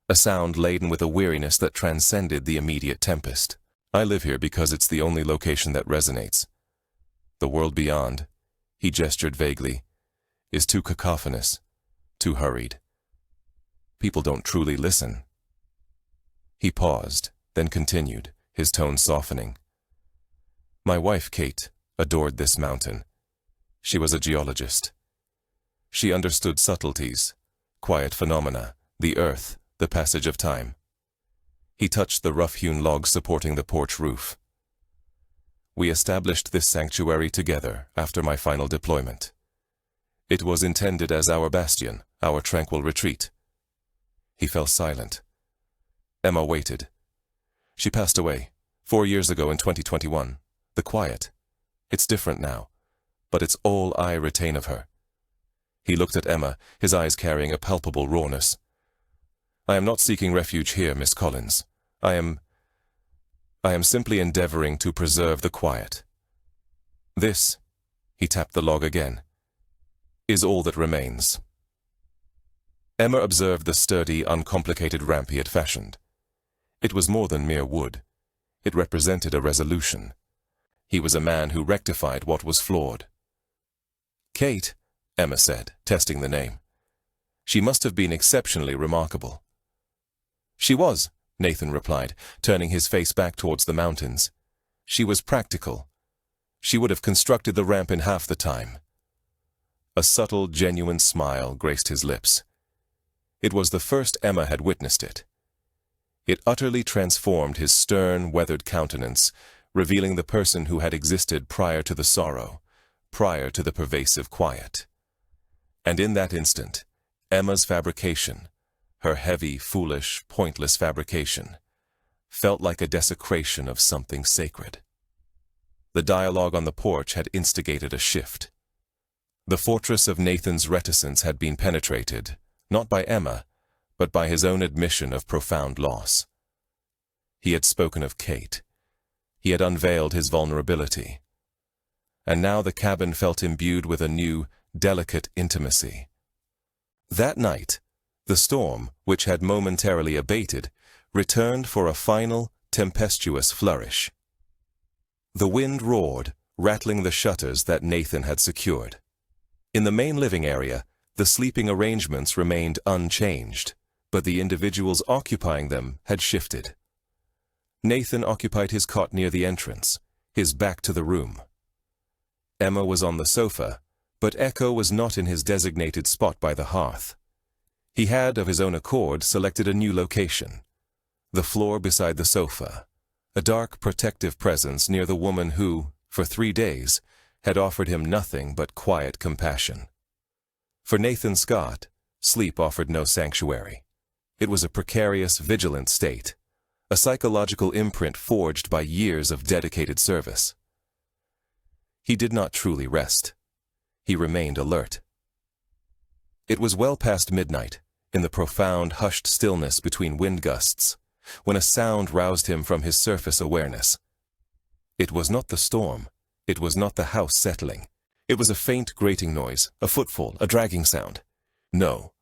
a sound laden with a weariness that transcended the immediate tempest. "I live here because it's the only location that resonates. The world beyond," he gestured vaguely, "is too cacophonous, too hurried. People don't truly listen." He paused, then continued, his tone softening. "My wife, Kate, adored this mountain. She was a geologist. She understood subtleties, quiet phenomena, the earth, the passage of time." He touched the rough-hewn logs supporting the porch roof. "We established this sanctuary together after my final deployment. It was intended as our bastion, our tranquil retreat. He fell silent. Emma waited. She passed away, 4 years ago in 2021. The quiet. It's different now, but it's all I retain of her. He looked at Emma, his eyes carrying a palpable rawness. I am not seeking refuge here, Miss Collins. I am simply endeavoring to preserve the quiet. This, he tapped the log again, is all that remains. Emma observed the sturdy, uncomplicated ramp he had fashioned. It was more than mere wood. It represented a resolution. He was a man who rectified what was flawed. Kate, Emma said, testing the name. She must have been exceptionally remarkable. She was, Nathan replied, turning his face back towards the mountains. She was practical. She would have constructed the ramp in half the time. A subtle, genuine smile graced his lips. It was the first Emma had witnessed it. It utterly transformed his stern, weathered countenance, revealing the person who had existed prior to the sorrow, prior to the pervasive quiet. And in that instant, Emma's fabrication, her heavy, foolish, pointless fabrication, felt like a desecration of something sacred. The dialogue on the porch had instigated a shift. The fortress of Nathan's reticence had been penetrated, not by Emma, but by his own admission of profound loss. He had spoken of Kate. He had unveiled his vulnerability. And now the cabin felt imbued with a new, delicate intimacy. That night, the storm, which had momentarily abated, returned for a final, tempestuous flourish. The wind roared, rattling the shutters that Nathan had secured. In the main living area, the sleeping arrangements remained unchanged, but the individuals occupying them had shifted. Nathan occupied his cot near the entrance, his back to the room. Emma was on the sofa, but Echo was not in his designated spot by the hearth. He had, of his own accord, selected a new location. The floor beside the sofa, a dark, protective presence near the woman who, for 3 days, had offered him nothing but quiet compassion. For Nathan Scott, sleep offered no sanctuary. It was a precarious, vigilant state, a psychological imprint forged by years of dedicated service. He did not truly rest. He remained alert. It was well past midnight, in the profound, hushed stillness between wind gusts, when a sound roused him from his surface awareness. It was not the storm. It was not the house settling. It was a faint grating noise, a footfall, a dragging sound. No,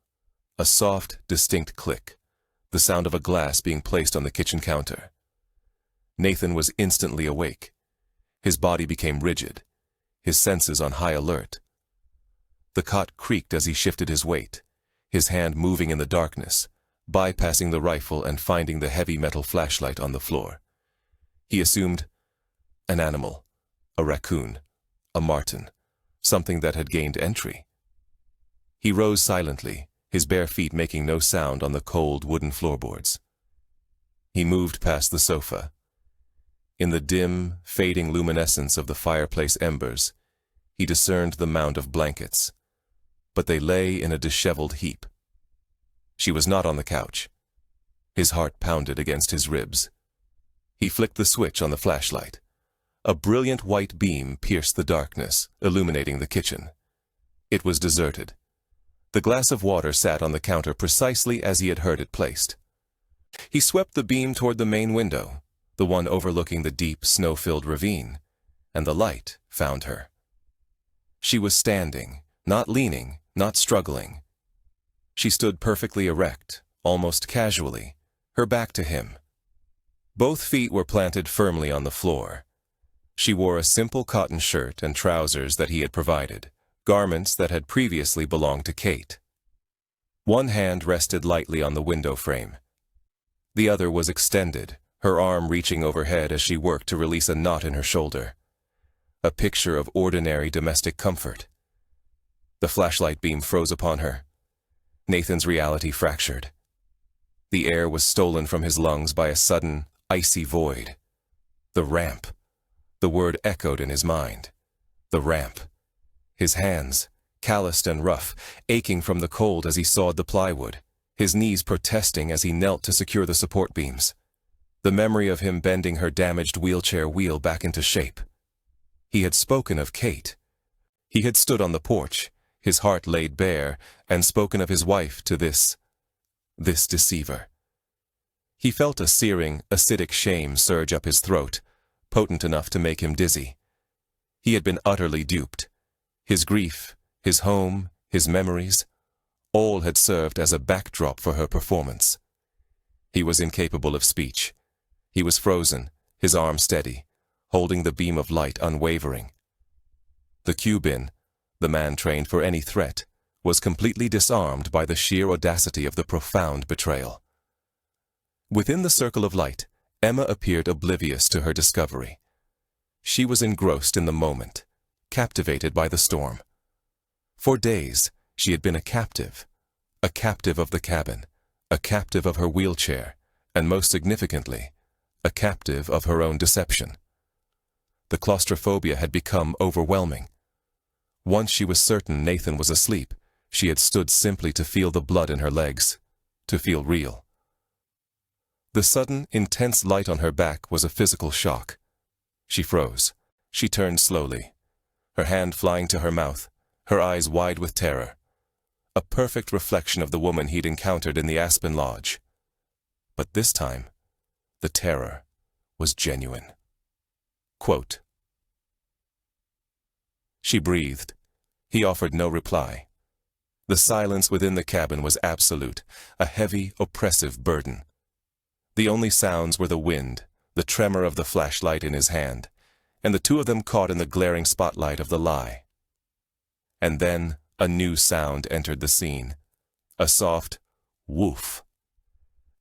a soft, distinct click, the sound of a glass being placed on the kitchen counter. Nathan was instantly awake. His body became rigid, his senses on high alert. The cot creaked as he shifted his weight, his hand moving in the darkness, bypassing the rifle and finding the heavy metal flashlight on the floor. He assumed an animal, a raccoon, a marten, something that had gained entry. He rose silently, his bare feet making no sound on the cold wooden floorboards. He moved past the sofa. In the dim, fading luminescence of the fireplace embers, he discerned the mound of blankets, but they lay in a disheveled heap. She was not on the couch. His heart pounded against his ribs. He flicked the switch on the flashlight. A brilliant white beam pierced the darkness, illuminating the kitchen. It was deserted. The glass of water sat on the counter precisely as he had heard it placed. He swept the beam toward the main window, the one overlooking the deep, snow-filled ravine, and the light found her. She was standing, not leaning, not struggling. She stood perfectly erect, almost casually, her back to him. Both feet were planted firmly on the floor. She wore a simple cotton shirt and trousers that he had provided, garments that had previously belonged to Kate. One hand rested lightly on the window frame. The other was extended, her arm reaching overhead as she worked to release a knot in her shoulder. A picture of ordinary domestic comfort. The flashlight beam froze upon her. Nathan's reality fractured. The air was stolen from his lungs by a sudden, icy void. The ramp. The word echoed in his mind. The ramp. His hands, calloused and rough, aching from the cold as he sawed the plywood, his knees protesting as he knelt to secure the support beams. The memory of him bending her damaged wheelchair wheel back into shape. He had spoken of Kate. He had stood on the porch, his heart laid bare, and spoken of his wife to this deceiver. He felt a searing, acidic shame surge up his throat, potent enough to make him dizzy. He had been utterly duped. His grief, his home, his memories, all had served as a backdrop for her performance. He was incapable of speech. He was frozen, his arm steady, holding the beam of light unwavering. The Cuban, the man trained for any threat, was completely disarmed by the sheer audacity of the profound betrayal. Within the circle of light, Emma appeared oblivious to her discovery. She was engrossed in the moment, captivated by the storm. For days, she had been a captive of the cabin, a captive of her wheelchair, and most significantly, a captive of her own deception. The claustrophobia had become overwhelming. Once she was certain Nathan was asleep, she had stood simply to feel the blood in her legs, to feel real. The sudden, intense light on her back was a physical shock. She froze. She turned slowly, her hand flying to her mouth, her eyes wide with terror. A perfect reflection of the woman he'd encountered in the Aspen Lodge. But this time, the terror was genuine. Quote, she breathed. He offered no reply. The silence within the cabin was absolute, a heavy, oppressive burden. The only sounds were the wind, the tremor of the flashlight in his hand, and the two of them caught in the glaring spotlight of the lie. And then a new sound entered the scene, a soft woof.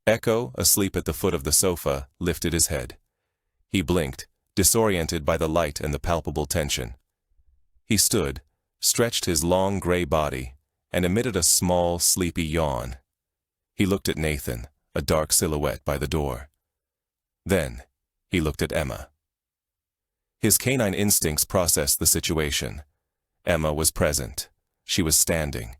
Echo, asleep at the foot of the sofa, lifted his head. He blinked, disoriented by the light and the palpable tension. He stood, stretched his long gray body, and emitted a small, sleepy yawn. He looked at Nathan, a dark silhouette by the door. Then, he looked at Emma. His canine instincts processed the situation. Emma was present. She was standing.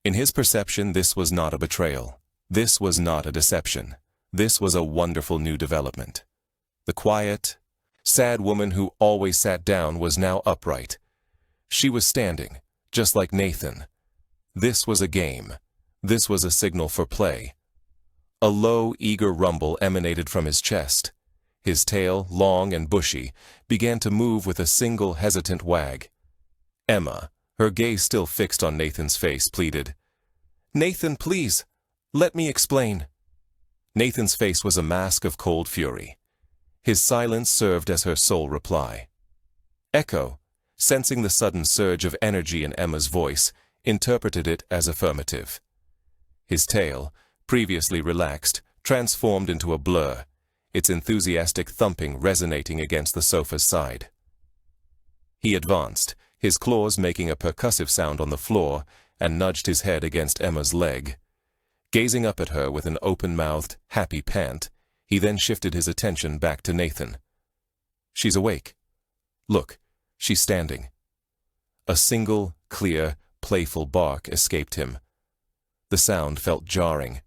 In his perception, this was not a betrayal. This was not a deception. This was a wonderful new development. The quiet, sad woman who always sat down was now upright. She was standing, just like Nathan. This was a game. This was a signal for play. A low, eager rumble emanated from his chest. His tail, long and bushy, began to move with a single hesitant wag. Emma, her gaze still fixed on Nathan's face, pleaded, "Nathan, please, let me explain." Nathan's face was a mask of cold fury. His silence served as her sole reply. Echo, sensing the sudden surge of energy in Emma's voice, interpreted it as affirmative. His tail, previously relaxed, transformed into a blur, its enthusiastic thumping resonating against the sofa's side. He advanced, his claws making a percussive sound on the floor, and nudged his head against Emma's leg. Gazing up at her with an open-mouthed, happy pant, he then shifted his attention back to Nathan. "She's awake. Look, she's standing." A single, clear, playful bark escaped him. The sound felt jarring.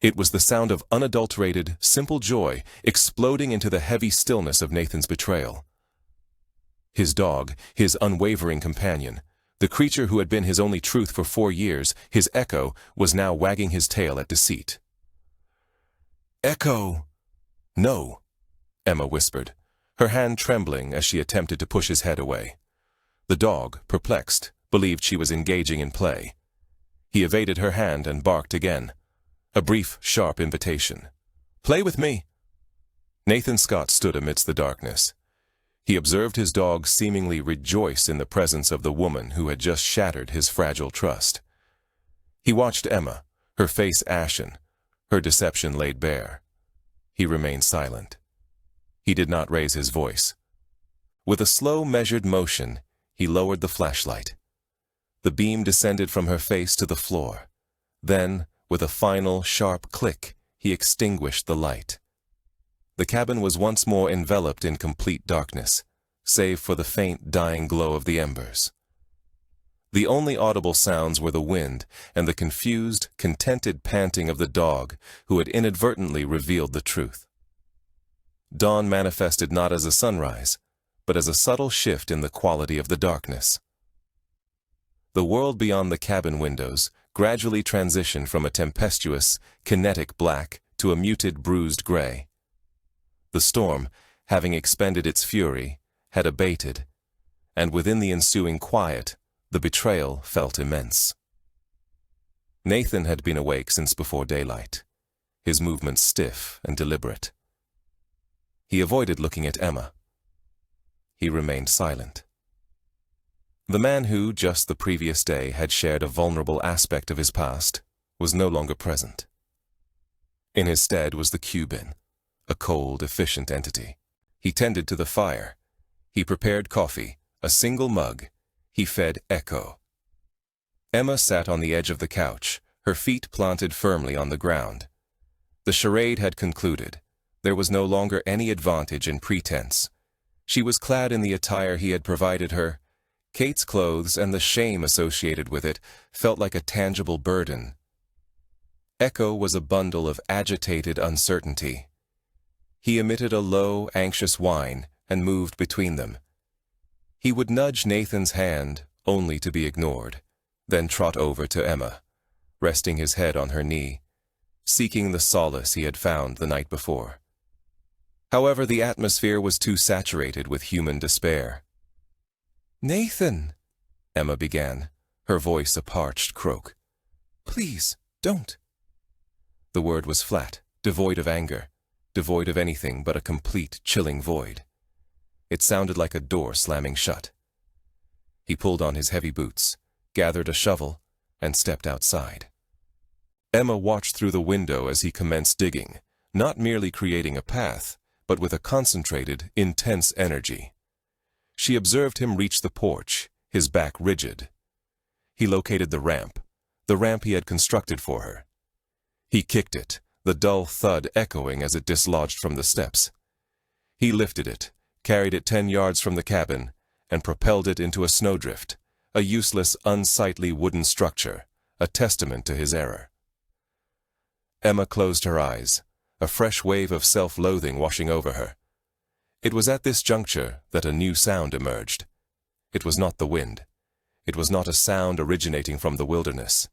It was the sound of unadulterated, simple joy exploding into the heavy stillness of Nathan's betrayal. His dog, his unwavering companion, the creature who had been his only truth for 4 years, his Echo, was now wagging his tail at deceit. "Echo!" "No," Emma whispered, her hand trembling as she attempted to push his head away. The dog, perplexed, believed she was engaging in play. He evaded her hand and barked again. A brief, sharp invitation. "Play with me." Nathan Scott stood amidst the darkness. He observed his dog seemingly rejoice in the presence of the woman who had just shattered his fragile trust. He watched Emma, her face ashen, her deception laid bare. He remained silent. He did not raise his voice. With a slow, measured motion, he lowered the flashlight. The beam descended from her face to the floor. Then, with a final, sharp click, he extinguished the light. The cabin was once more enveloped in complete darkness, save for the faint, dying glow of the embers. The only audible sounds were the wind and the confused, contented panting of the dog who had inadvertently revealed the truth. Dawn manifested not as a sunrise, but as a subtle shift in the quality of the darkness. The world beyond the cabin windows gradually transitioned from a tempestuous, kinetic black to a muted, bruised gray. The storm, having expended its fury, had abated, and within the ensuing quiet, the betrayal felt immense. Nathan had been awake since before daylight, his movements stiff and deliberate. He avoided looking at Emma. He remained silent. The man who, just the previous day, had shared a vulnerable aspect of his past was no longer present. In his stead was the Cuban, a cold, efficient entity. He tended to the fire. He prepared coffee, a single mug. He fed Echo. Emma sat on the edge of the couch, her feet planted firmly on the ground. The charade had concluded. There was no longer any advantage in pretense. She was clad in the attire he had provided her. Kate's clothes and the shame associated with it felt like a tangible burden. Echo was a bundle of agitated uncertainty. He emitted a low, anxious whine and moved between them. He would nudge Nathan's hand, only to be ignored, then trot over to Emma, resting his head on her knee, seeking the solace he had found the night before. However, the atmosphere was too saturated with human despair. "Nathan," Emma began, her voice a parched croak. "Please, don't." The word was flat, devoid of anger, devoid of anything but a complete, chilling void. It sounded like a door slamming shut. He pulled on his heavy boots, gathered a shovel, and stepped outside. Emma watched through the window as he commenced digging, not merely creating a path, but with a concentrated, intense energy. She observed him reach the porch, his back rigid. He located the ramp he had constructed for her. He kicked it, the dull thud echoing as it dislodged from the steps. He lifted it, carried it 10 yards from the cabin, and propelled it into a snowdrift, a useless, unsightly wooden structure, a testament to his error. Emma closed her eyes, a fresh wave of self-loathing washing over her. It was at this juncture that a new sound emerged. It was not the wind. It was not a sound originating from the wilderness.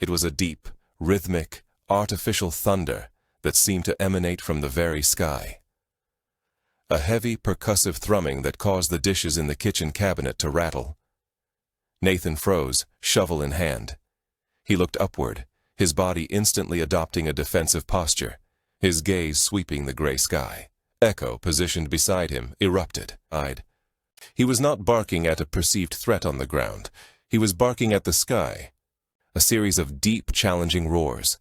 It was a deep, rhythmic, artificial thunder that seemed to emanate from the very sky. A heavy, percussive thrumming that caused the dishes in the kitchen cabinet to rattle. Nathan froze, shovel in hand. He looked upward, his body instantly adopting a defensive posture, his gaze sweeping the gray sky. Echo, positioned beside him, erupted, eyed. He was not barking at a perceived threat on the ground. He was barking at the sky. A series of deep, challenging roars.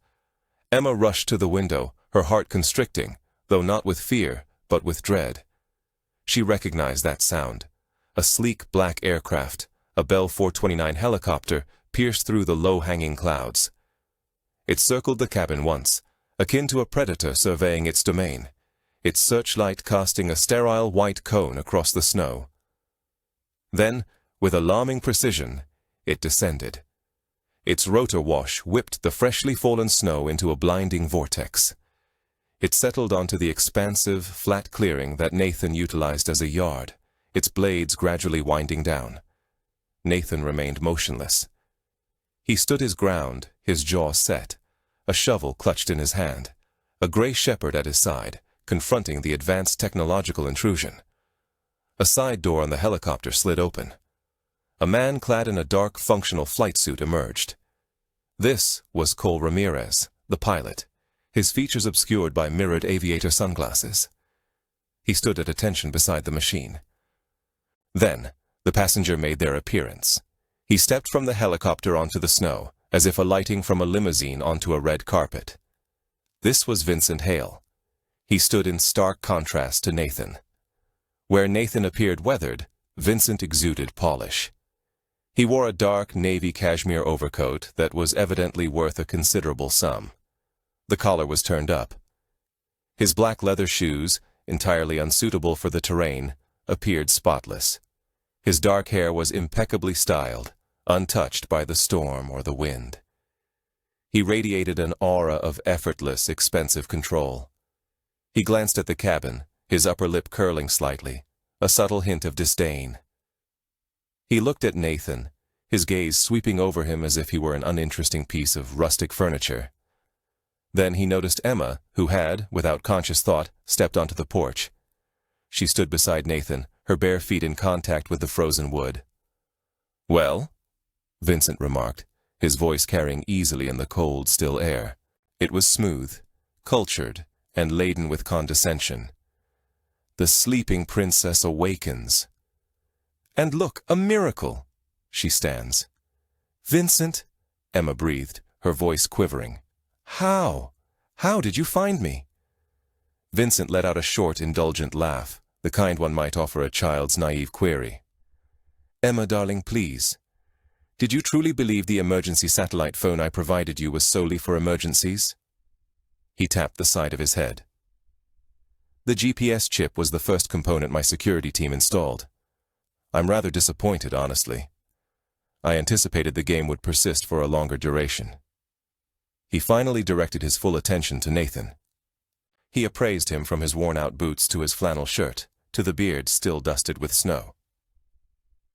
Emma rushed to the window, her heart constricting, though not with fear, but with dread. She recognized that sound. A sleek black aircraft, a Bell 429 helicopter, pierced through the low-hanging clouds. It circled the cabin once, akin to a predator surveying its domain, its searchlight casting a sterile white cone across the snow. Then, with alarming precision, it descended. Its rotor wash whipped the freshly fallen snow into a blinding vortex. It settled onto the expansive, flat clearing that Nathan utilized as a yard, its blades gradually winding down. Nathan remained motionless. He stood his ground, his jaw set, a shovel clutched in his hand, a gray shepherd at his side, confronting the advanced technological intrusion. A side door on the helicopter slid open. A man clad in a dark, functional flight suit emerged. This was Cole Ramirez, the pilot, his features obscured by mirrored aviator sunglasses. He stood at attention beside the machine. Then, the passenger made their appearance. He stepped from the helicopter onto the snow, as if alighting from a limousine onto a red carpet. This was Vincent Hale. He stood in stark contrast to Nathan. Where Nathan appeared weathered, Vincent exuded polish. He wore a dark navy cashmere overcoat that was evidently worth a considerable sum. The collar was turned up. His black leather shoes, entirely unsuitable for the terrain, appeared spotless. His dark hair was impeccably styled, untouched by the storm or the wind. He radiated an aura of effortless, expensive control. He glanced at the cabin, his upper lip curling slightly, a subtle hint of disdain. He looked at Nathan, his gaze sweeping over him as if he were an uninteresting piece of rustic furniture. Then he noticed Emma, who had, without conscious thought, stepped onto the porch. She stood beside Nathan, her bare feet in contact with the frozen wood. "Well?" Vincent remarked, his voice carrying easily in the cold, still air. It was smooth, cultured, and laden with condescension. "The sleeping princess awakens. And look, a miracle! She stands." "Vincent," Emma breathed, her voice quivering. "How? How did you find me?" Vincent let out a short, indulgent laugh, the kind one might offer a child's naive query. "Emma, darling, please. Did you truly believe the emergency satellite phone I provided you was solely for emergencies?" He tapped the side of his head. "The GPS chip was the first component my security team installed. I'm rather disappointed, honestly. I anticipated the game would persist for a longer duration." He finally directed his full attention to Nathan. He appraised him from his worn-out boots to his flannel shirt, to the beard still dusted with snow.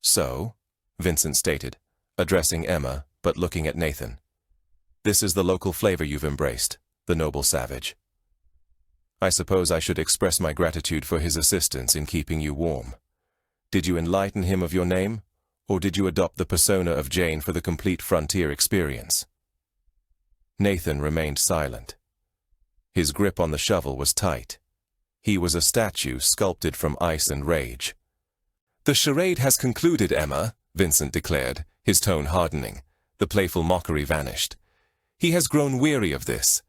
"So," Vincent stated, addressing Emma, but looking at Nathan, "this is the local flavor you've embraced, the noble savage. I suppose I should express my gratitude for his assistance in keeping you warm. Did you enlighten him of your name, or did you adopt the persona of Jane for the complete frontier experience?" Nathan remained silent. His grip on the shovel was tight. He was a statue sculpted from ice and rage. "The charade has concluded, Emma," Vincent declared, his tone hardening. The playful mockery vanished. "He has grown weary of this.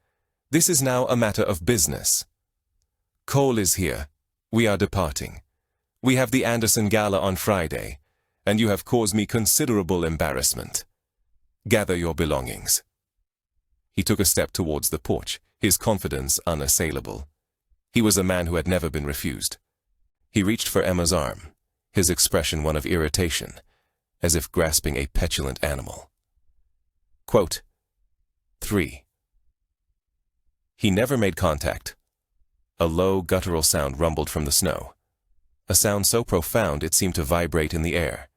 This is now a matter of business. Cole is here. We are departing. We have the Anderson Gala on Friday, and you have caused me considerable embarrassment. Gather your belongings." He took a step towards the porch, his confidence unassailable. He was a man who had never been refused. He reached for Emma's arm, his expression one of irritation, as if grasping a petulant animal. Quote 3. He never made contact. A low, guttural sound rumbled from the snow, a sound so profound it seemed to vibrate in the air.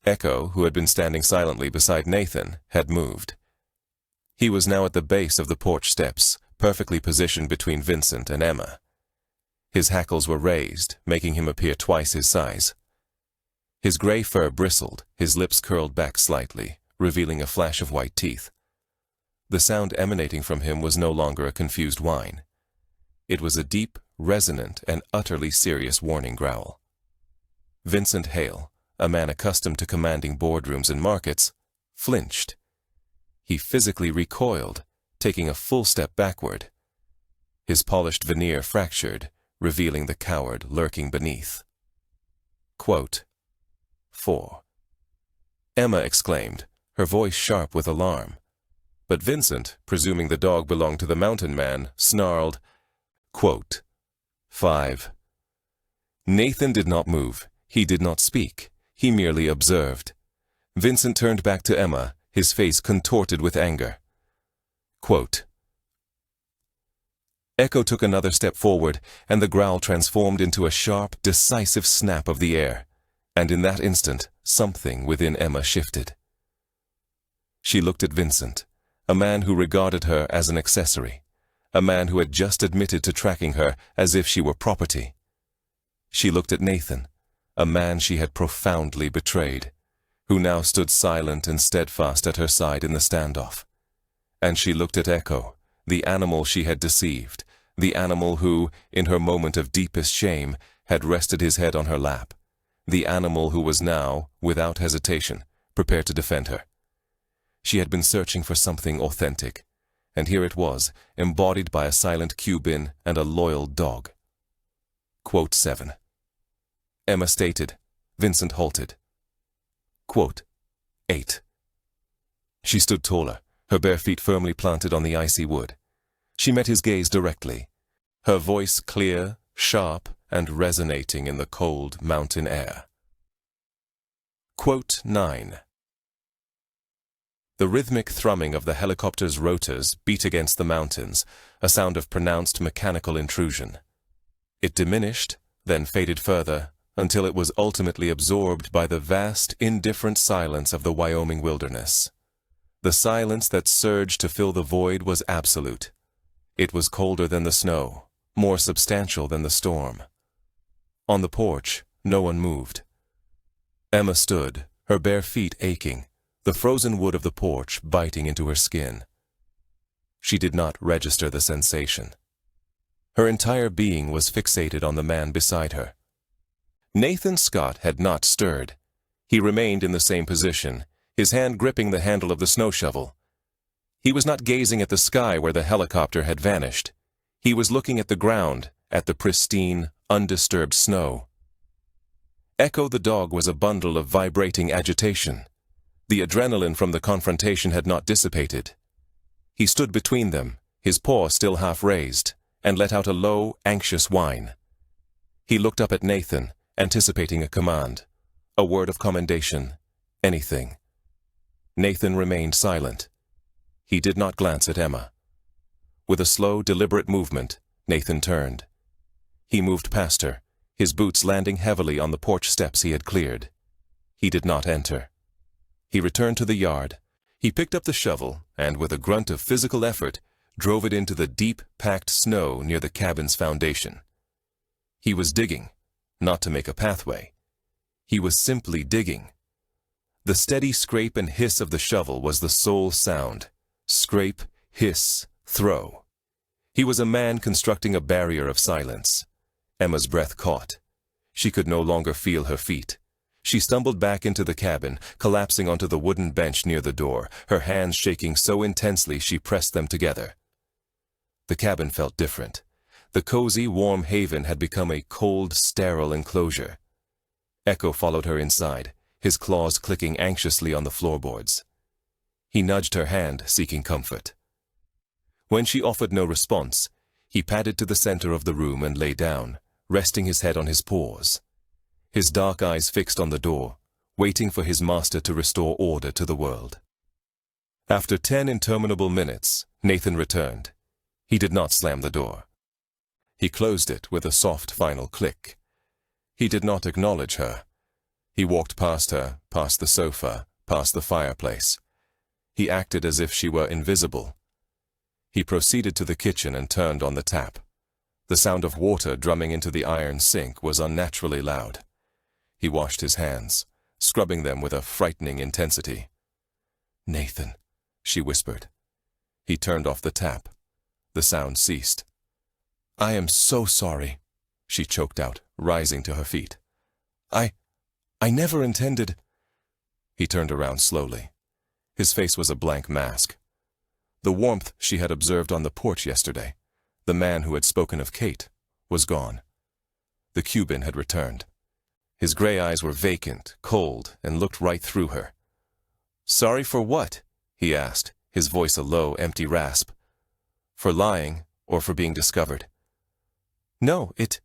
Echo, who had been standing silently beside Nathan, had moved. He was now at the base of the porch steps, perfectly positioned between Vincent and Emma. His hackles were raised, making him appear twice his size. His gray fur bristled, his lips curled back slightly, revealing a flash of white teeth. The sound emanating from him was no longer a confused whine. It was a deep, resonant, and utterly serious warning growl. Vincent Hale, a man accustomed to commanding boardrooms and markets, flinched. He physically recoiled, taking a full step backward. His polished veneer fractured, revealing the coward lurking beneath. Quote 4. Emma exclaimed, her voice sharp with alarm. But Vincent, presuming the dog belonged to the mountain man, snarled. Quote 5. Nathan did not move. He did not speak. He merely observed. Vincent turned back to Emma, his face contorted with anger. Quote, Echo took another step forward, and the growl transformed into a sharp, decisive snap of the air, and in that instant, something within Emma shifted. She looked at Vincent, a man who regarded her as an accessory, a man who had just admitted to tracking her as if she were property. She looked at Nathan, a man she had profoundly betrayed, who now stood silent and steadfast at her side in the standoff. And she looked at Echo, the animal she had deceived, the animal who, in her moment of deepest shame, had rested his head on her lap, the animal who was now, without hesitation, prepared to defend her. She had been searching for something authentic, and here it was, embodied by a silent Cuban and a loyal dog. Quote 7. Emma stated. Vincent halted. Quote 8. She stood taller, her bare feet firmly planted on the icy wood. She met his gaze directly, her voice clear, sharp, and resonating in the cold mountain air. Quote 9. The rhythmic thrumming of the helicopter's rotors beat against the mountains, a sound of pronounced mechanical intrusion. It diminished, then faded further, until it was ultimately absorbed by the vast, indifferent silence of the Wyoming wilderness. The silence that surged to fill the void was absolute. It was colder than the snow, more substantial than the storm. On the porch, no one moved. Emma stood, her bare feet aching, the frozen wood of the porch biting into her skin. She did not register the sensation. Her entire being was fixated on the man beside her. Nathan Scott had not stirred. He remained in the same position, his hand gripping the handle of the snow shovel. He was not gazing at the sky where the helicopter had vanished. He was looking at the ground, at the pristine, undisturbed snow. Echo the dog was a bundle of vibrating agitation. The adrenaline from the confrontation had not dissipated. He stood between them, his paw still half raised, and let out a low, anxious whine. He looked up at Nathan, anticipating a command, a word of commendation, anything. Nathan remained silent. He did not glance at Emma. With a slow, deliberate movement, Nathan turned. He moved past her, his boots landing heavily on the porch steps he had cleared. He did not enter. He returned to the yard. He picked up the shovel and, with a grunt of physical effort, drove it into the deep, packed snow near the cabin's foundation. He was digging, not to make a pathway. He was simply digging. The steady scrape and hiss of the shovel was the sole sound. Scrape, hiss, throw. He was a man constructing a barrier of silence. Emma's breath caught. She could no longer feel her feet. She stumbled back into the cabin, collapsing onto the wooden bench near the door, her hands shaking so intensely she pressed them together. The cabin felt different. The cozy, warm haven had become a cold, sterile enclosure. Echo followed her inside, his claws clicking anxiously on the floorboards. He nudged her hand, seeking comfort. When she offered no response, he padded to the center of the room and lay down, resting his head on his paws. His dark eyes fixed on the door, waiting for his master to restore order to the world. After 10 interminable minutes, Nathan returned. He did not slam the door. He closed it with a soft final click. He did not acknowledge her. He walked past her, past the sofa, past the fireplace. He acted as if she were invisible. He proceeded to the kitchen and turned on the tap. The sound of water drumming into the iron sink was unnaturally loud. He washed his hands, scrubbing them with a frightening intensity. "Nathan," she whispered. He turned off the tap. The sound ceased. "I am so sorry," she choked out, rising to her feet. I never intended." He turned around slowly. His face was a blank mask. The warmth she had observed on the porch yesterday, the man who had spoken of Kate, was gone. The Cuban had returned. His gray eyes were vacant, cold, and looked right through her. "Sorry for what?" he asked, his voice a low, empty rasp. "For lying, or for being discovered?" "No, it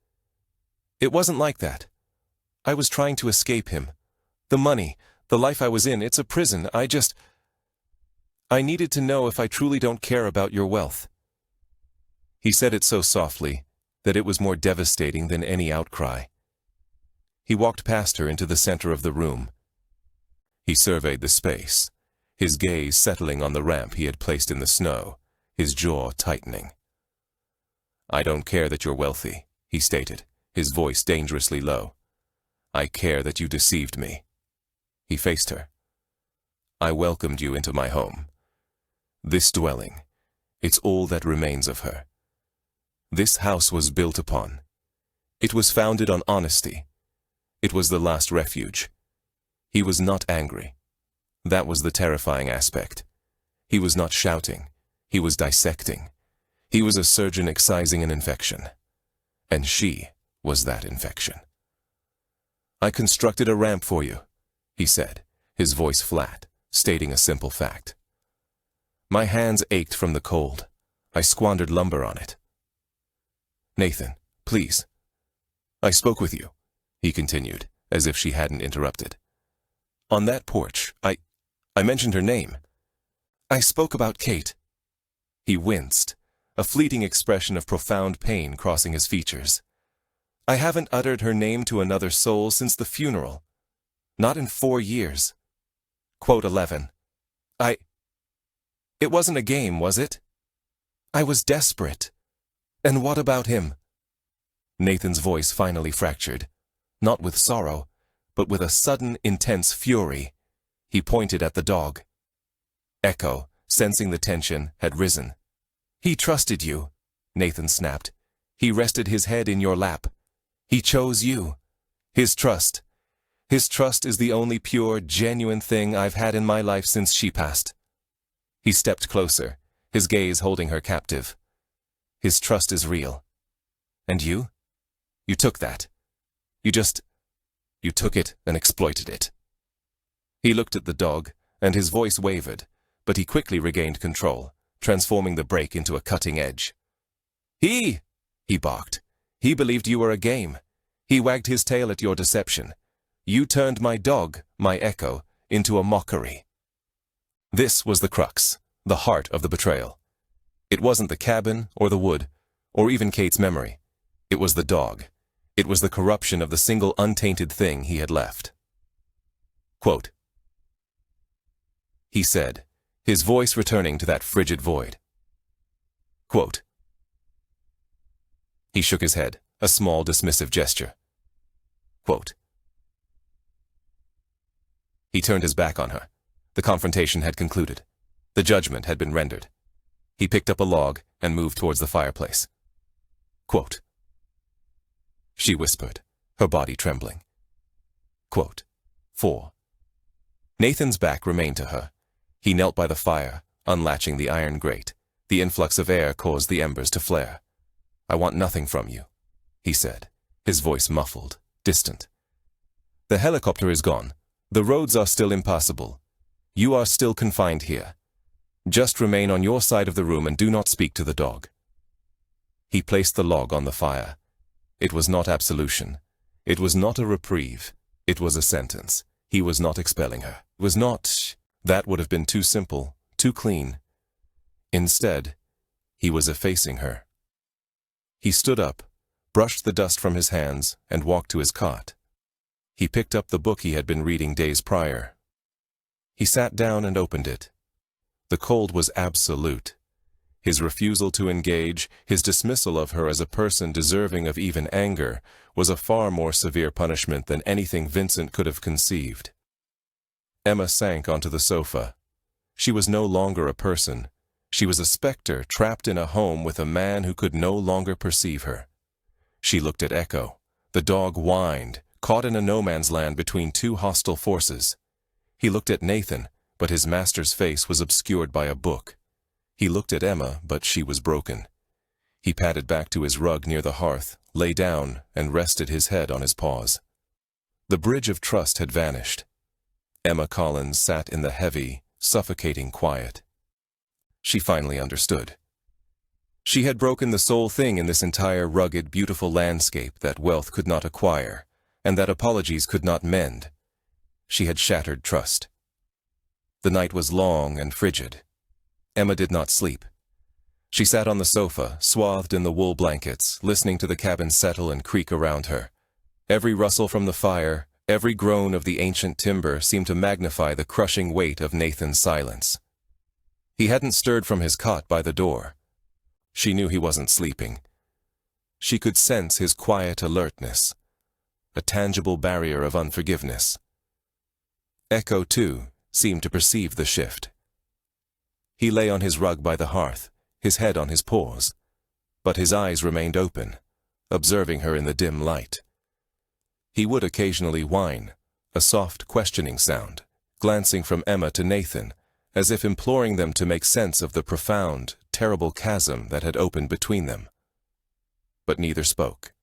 wasn't like that. I was trying to escape him. The money, the life I was in, it's a prison. I needed to know if I truly don't care about your wealth." He said it so softly that it was more devastating than any outcry. He walked past her into the center of the room. He surveyed the space, his gaze settling on the ramp he had placed in the snow, his jaw tightening. "I don't care that you're wealthy," he stated, his voice dangerously low. "I care that you deceived me." He faced her. "I welcomed you into my home. This dwelling, it's all that remains of her. This house was built upon. It was founded on honesty. It was the last refuge." He was not angry. That was the terrifying aspect. He was not shouting. He was dissecting. He was a surgeon excising an infection. And she was that infection. "I constructed a ramp for you," he said, his voice flat, stating a simple fact. "My hands ached from the cold. I squandered lumber on it." "Nathan, please." "I spoke with you," he continued, as if she hadn't interrupted. "On that porch, I mentioned her name. I spoke about Kate. He winced, a fleeting expression of profound pain crossing his features. I haven't uttered her name to another soul since the funeral. Not in 4 years. Quote 11. It wasn't a game, was it? I was desperate. And what about him? Nathan's voice finally fractured, not with sorrow, but with a sudden, intense fury. He pointed at the dog. Echo, sensing the tension, had risen. He trusted you, Nathan snapped. He rested his head in your lap. He chose you. His trust is the only pure, genuine thing I've had in my life since she passed. He stepped closer, his gaze holding her captive. His trust is real. And you? You took that. You took it and exploited it. He looked at the dog, and his voice wavered, but he quickly regained control, transforming the break into a cutting edge. He barked. He believed you were a game. He wagged his tail at your deception. You turned my dog, my Echo, into a mockery. This was the crux, the heart of the betrayal. It wasn't the cabin or the wood, or even Kate's memory. It was the dog. It was the corruption of the single untainted thing he had left. Quote, he said, his voice returning to that frigid void. Quote, he shook his head, a small dismissive gesture. Quote, he turned his back on her. The confrontation had concluded. The judgment had been rendered. He picked up a log and moved towards the fireplace. Quote, she whispered, her body trembling. Quote, 4. Nathan's back remained to her. He knelt by the fire, unlatching the iron grate. The influx of air caused the embers to flare. I want nothing from you, he said, his voice muffled, distant. The helicopter is gone. The roads are still impassable. You are still confined here. Just remain on your side of the room and do not speak to the dog. He placed the log on the fire. It was not absolution. It was not a reprieve. It was a sentence. He was not expelling her. It was not. That would have been too simple, too clean. Instead, he was effacing her. He stood up, brushed the dust from his hands, and walked to his cot. He picked up the book he had been reading days prior. He sat down and opened it. The cold was absolute. His refusal to engage, his dismissal of her as a person deserving of even anger, was a far more severe punishment than anything Vincent could have conceived. Emma sank onto the sofa. She was no longer a person. She was a specter trapped in a home with a man who could no longer perceive her. She looked at Echo. The dog whined, caught in a no-man's land between two hostile forces. He looked at Nathan, but his master's face was obscured by a book. He looked at Emma, but she was broken. He padded back to his rug near the hearth, lay down, and rested his head on his paws. The bridge of trust had vanished. Emma Collins sat in the heavy, suffocating quiet. She finally understood. She had broken the sole thing in this entire rugged, beautiful landscape that wealth could not acquire, and that apologies could not mend. She had shattered trust. The night was long and frigid. Emma did not sleep. She sat on the sofa, swathed in the wool blankets, listening to the cabin settle and creak around her. Every rustle from the fire, every groan of the ancient timber seemed to magnify the crushing weight of Nathan's silence. He hadn't stirred from his cot by the door. She knew he wasn't sleeping. She could sense his quiet alertness, a tangible barrier of unforgiveness. Echo, too, seemed to perceive the shift. He lay on his rug by the hearth, his head on his paws, but his eyes remained open, observing her in the dim light. He would occasionally whine, a soft questioning sound, glancing from Emma to Nathan, as if imploring them to make sense of the profound, terrible chasm that had opened between them. But neither spoke.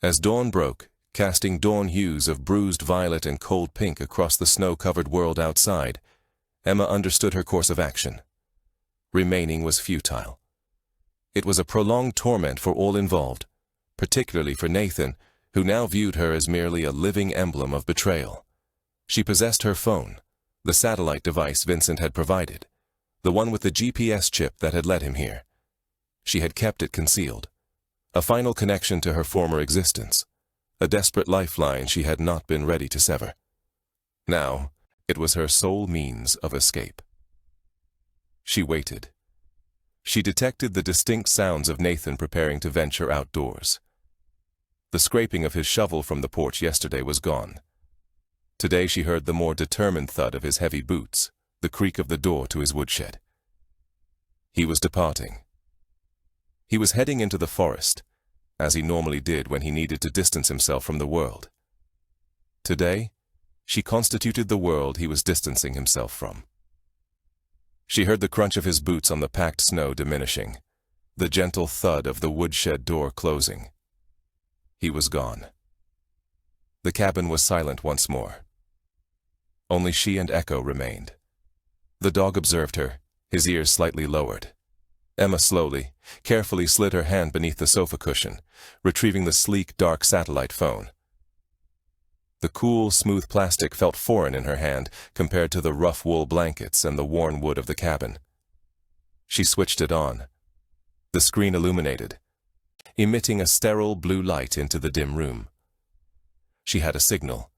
As dawn broke, casting dawn hues of bruised violet and cold pink across the snow-covered world outside, Emma understood her course of action. Remaining was futile. It was a prolonged torment for all involved, particularly for Nathan, who now viewed her as merely a living emblem of betrayal. She possessed her phone, the satellite device Vincent had provided, the one with the GPS chip that had led him here. She had kept it concealed. A final connection to her former existence. A desperate lifeline she had not been ready to sever. Now, it was her sole means of escape. She waited. She detected the distinct sounds of Nathan preparing to venture outdoors. The scraping of his shovel from the porch yesterday was gone. Today she heard the more determined thud of his heavy boots, the creak of the door to his woodshed. He was departing. He was heading into the forest, as he normally did when he needed to distance himself from the world. Today, she constituted the world he was distancing himself from. She heard the crunch of his boots on the packed snow diminishing, the gentle thud of the woodshed door closing. He was gone. The cabin was silent once more. Only she and Echo remained. The dog observed her, his ears slightly lowered. Emma slowly, carefully slid her hand beneath the sofa cushion, retrieving the sleek, dark satellite phone. The cool, smooth plastic felt foreign in her hand compared to the rough wool blankets and the worn wood of the cabin. She switched it on. The screen illuminated, emitting a sterile blue light into the dim room. She had a signal.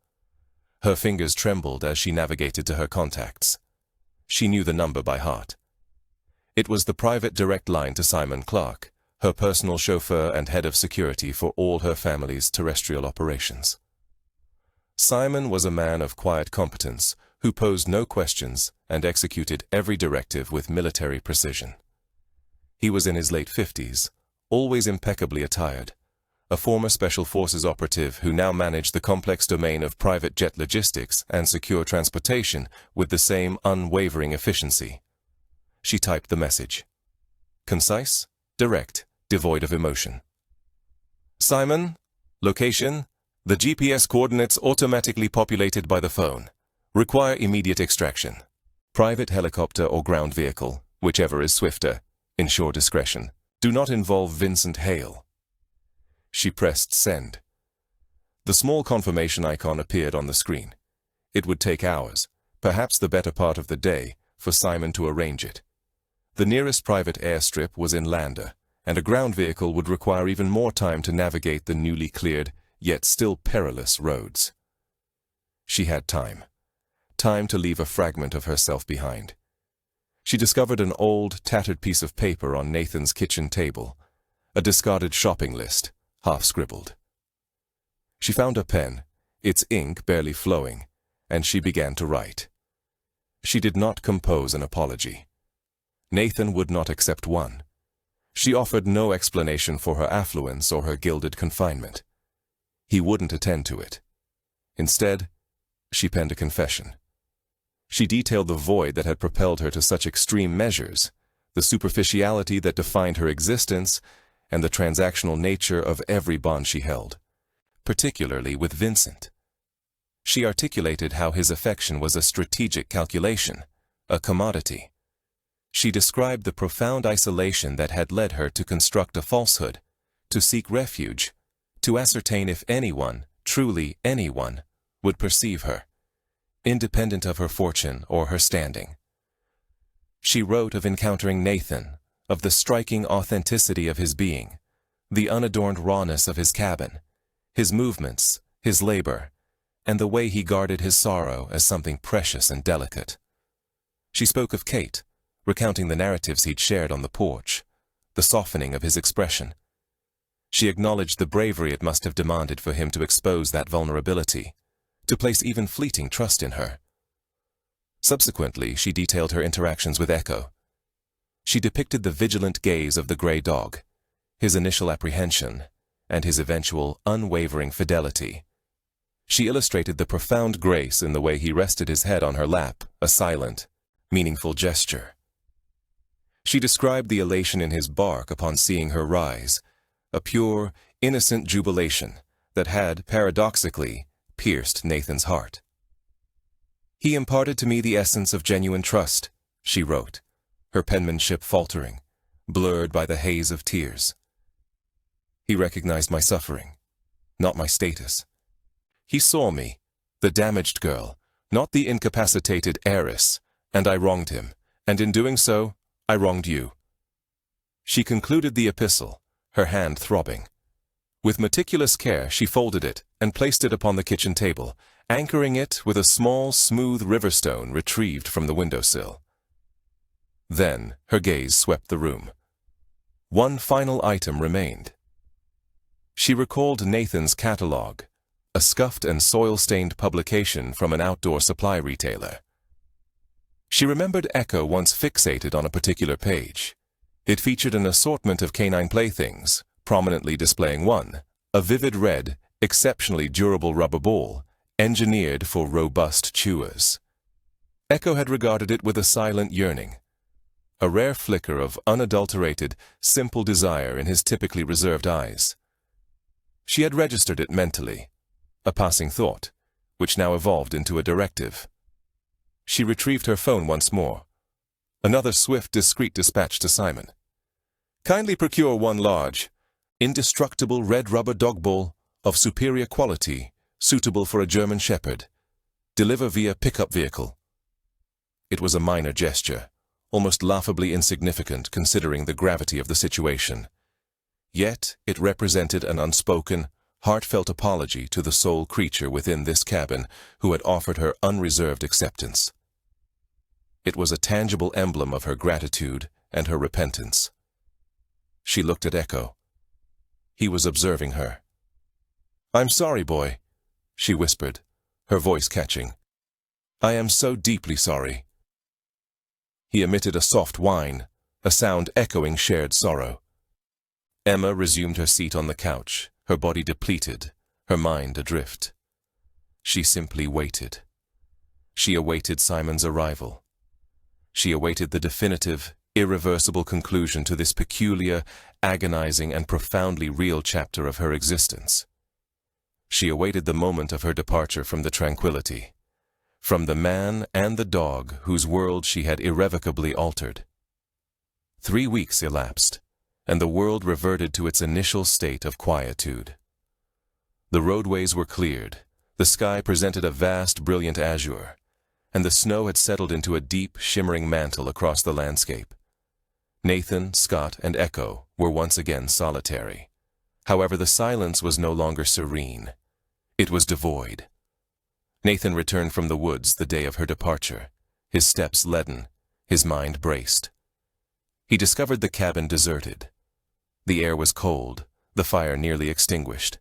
Her fingers trembled as she navigated to her contacts. She knew the number by heart. It was the private direct line to Simon Clark, her personal chauffeur and head of security for all her family's terrestrial operations. Simon was a man of quiet competence who posed no questions and executed every directive with military precision. He was in his late 50s, always impeccably attired, a former Special Forces operative who now managed the complex domain of private jet logistics and secure transportation with the same unwavering efficiency. She typed the message. Concise, direct, devoid of emotion. Simon, location, the GPS coordinates automatically populated by the phone. Require immediate extraction. Private helicopter or ground vehicle, whichever is swifter. Ensure discretion. Do not involve Vincent Hale. She pressed send. The small confirmation icon appeared on the screen. It would take hours, perhaps the better part of the day, for Simon to arrange it. The nearest private airstrip was in Lander, and a ground vehicle would require even more time to navigate the newly cleared, yet still perilous roads. She had time. Time to leave a fragment of herself behind. She discovered an old, tattered piece of paper on Nathan's kitchen table, a discarded shopping list, half-scribbled. She found a pen, its ink barely flowing, and she began to write. She did not compose an apology. Nathan would not accept one. She offered no explanation for her affluence or her gilded confinement. He wouldn't attend to it. Instead, she penned a confession. She detailed the void that had propelled her to such extreme measures, the superficiality that defined her existence, and the transactional nature of every bond she held, particularly with Vincent. She articulated how his affection was a strategic calculation, a commodity. She described the profound isolation that had led her to construct a falsehood, to seek refuge, to ascertain if anyone, truly anyone, would perceive her, independent of her fortune or her standing. She wrote of encountering Nathan, of the striking authenticity of his being, the unadorned rawness of his cabin, his movements, his labor, and the way he guarded his sorrow as something precious and delicate. She spoke of Kate, recounting the narratives he'd shared on the porch, the softening of his expression. She acknowledged the bravery it must have demanded for him to expose that vulnerability, to place even fleeting trust in her. Subsequently, she detailed her interactions with Echo. She depicted the vigilant gaze of the gray dog, his initial apprehension, and his eventual unwavering fidelity. She illustrated the profound grace in the way he rested his head on her lap, a silent, meaningful gesture. She described the elation in his bark upon seeing her rise, a pure, innocent jubilation that had, paradoxically, pierced Nathan's heart. He imparted to me the essence of genuine trust, she wrote, her penmanship faltering, blurred by the haze of tears. He recognized my suffering, not my status. He saw me, the damaged girl, not the incapacitated heiress, and I wronged him, and in doing so, I wronged you." She concluded the epistle, her hand throbbing. With meticulous care, she folded it and placed it upon the kitchen table, anchoring it with a small, smooth riverstone retrieved from the windowsill. Then her gaze swept the room. One final item remained. She recalled Nathan's catalog, a scuffed and soil-stained publication from an outdoor supply retailer. She remembered Echo once fixated on a particular page. It featured an assortment of canine playthings, prominently displaying one, a vivid red, exceptionally durable rubber ball, engineered for robust chewers. Echo had regarded it with a silent yearning, a rare flicker of unadulterated, simple desire in his typically reserved eyes. She had registered it mentally, a passing thought, which now evolved into a directive. She retrieved her phone once more. Another swift, discreet dispatch to Simon. "Kindly procure one large, indestructible red rubber dog ball of superior quality, suitable for a German Shepherd. Deliver via pickup vehicle." It was a minor gesture, almost laughably insignificant considering the gravity of the situation. Yet it represented an unspoken, heartfelt apology to the sole creature within this cabin who had offered her unreserved acceptance. It was a tangible emblem of her gratitude and her repentance. She looked at Echo. He was observing her. "I'm sorry, boy," she whispered, her voice catching. "I am so deeply sorry." He emitted a soft whine, a sound echoing shared sorrow. Emma resumed her seat on the couch, her body depleted, her mind adrift. She simply waited. She awaited Simon's arrival. She awaited the definitive, irreversible conclusion to this peculiar, agonizing, and profoundly real chapter of her existence. She awaited the moment of her departure from the tranquility, from the man and the dog whose world she had irrevocably altered. 3 weeks elapsed, and the world reverted to its initial state of quietude. The roadways were cleared, the sky presented a vast, brilliant azure, and the snow had settled into a deep, shimmering mantle across the landscape. Nathan, Scott, and Echo were once again solitary. However, the silence was no longer serene. It was devoid. Nathan returned from the woods the day of her departure, his steps leaden, his mind braced. He discovered the cabin deserted. The air was cold, the fire nearly extinguished.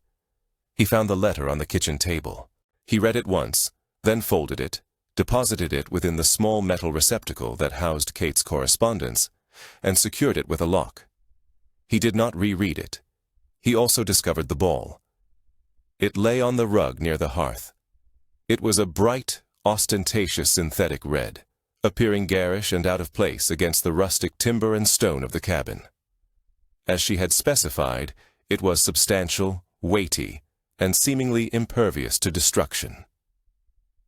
He found the letter on the kitchen table. He read it once, then folded it, deposited it within the small metal receptacle that housed Kate's correspondence, and secured it with a lock. He did not reread it. He also discovered the ball. It lay on the rug near the hearth. It was a bright, ostentatious synthetic red, appearing garish and out of place against the rustic timber and stone of the cabin. As she had specified, it was substantial, weighty, and seemingly impervious to destruction.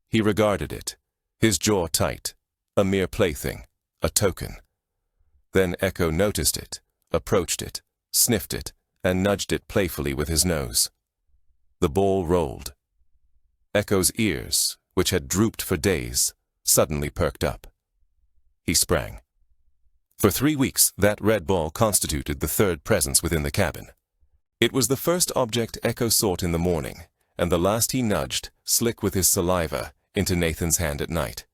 He regarded it, his jaw tight, a mere plaything, a token. Then Echo noticed it, approached it, sniffed it, and nudged it playfully with his nose. The ball rolled. Echo's ears, which had drooped for days, suddenly perked up. He sprang. For 3 weeks, that red ball constituted the third presence within the cabin. It was the first object Echo sought in the morning, and the last he nudged, slick with his saliva, into Nathan's hand at night.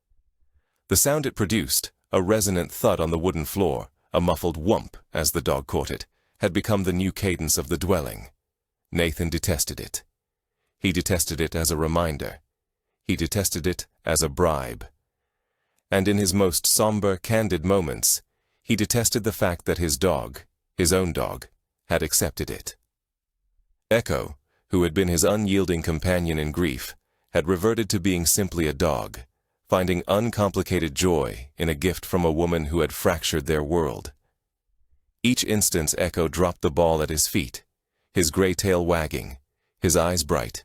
The sound it produced, a resonant thud on the wooden floor, a muffled whump, as the dog caught it, had become the new cadence of the dwelling. Nathan detested it. He detested it as a reminder. He detested it as a bribe. And in his most somber, candid moments, he detested the fact that his dog, his own dog, had accepted it. Echo, who had been his unyielding companion in grief, had reverted to being simply a dog, finding uncomplicated joy in a gift from a woman who had fractured their world. Each instant Echo dropped the ball at his feet, his gray tail wagging, his eyes bright.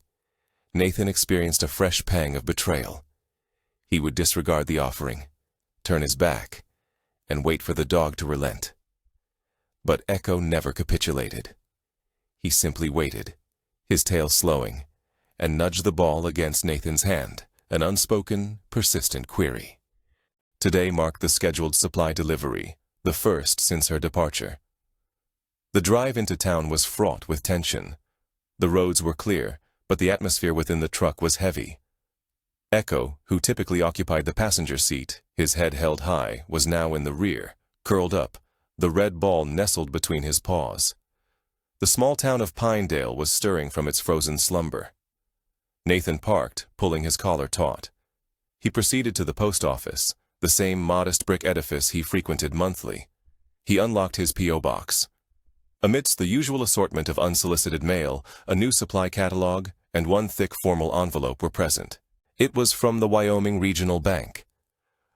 Nathan experienced a fresh pang of betrayal. He would disregard the offering, turn his back, and wait for the dog to relent. But Echo never capitulated. He simply waited, his tail slowing, and nudged the ball against Nathan's hand, an unspoken, persistent query. Today marked the scheduled supply delivery, the first since her departure. The drive into town was fraught with tension. The roads were clear, but the atmosphere within the truck was heavy. Echo, who typically occupied the passenger seat, his head held high, was now in the rear, curled up, the red ball nestled between his paws. The small town of Pinedale was stirring from its frozen slumber. Nathan parked, pulling his collar taut. He proceeded to the post office, the same modest brick edifice he frequented monthly. He unlocked his P.O. box. Amidst the usual assortment of unsolicited mail, a new supply catalog and one thick formal envelope were present. It was from the Wyoming Regional Bank.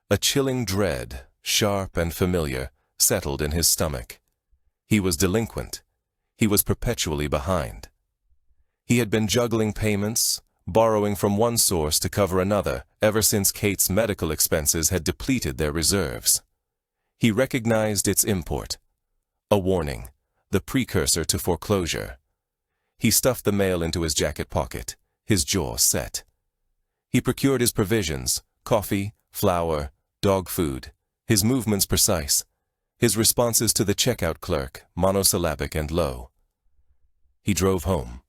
A chilling dread, sharp and familiar, settled in his stomach. He was delinquent. He was perpetually behind. He had been juggling payments, borrowing from one source to cover another, ever since Kate's medical expenses had depleted their reserves. He recognized its import. A warning, the precursor to foreclosure. He stuffed the mail into his jacket pocket, his jaw set. He procured his provisions, coffee, flour, dog food, his movements precise, his responses to the checkout clerk monosyllabic and low. He drove home.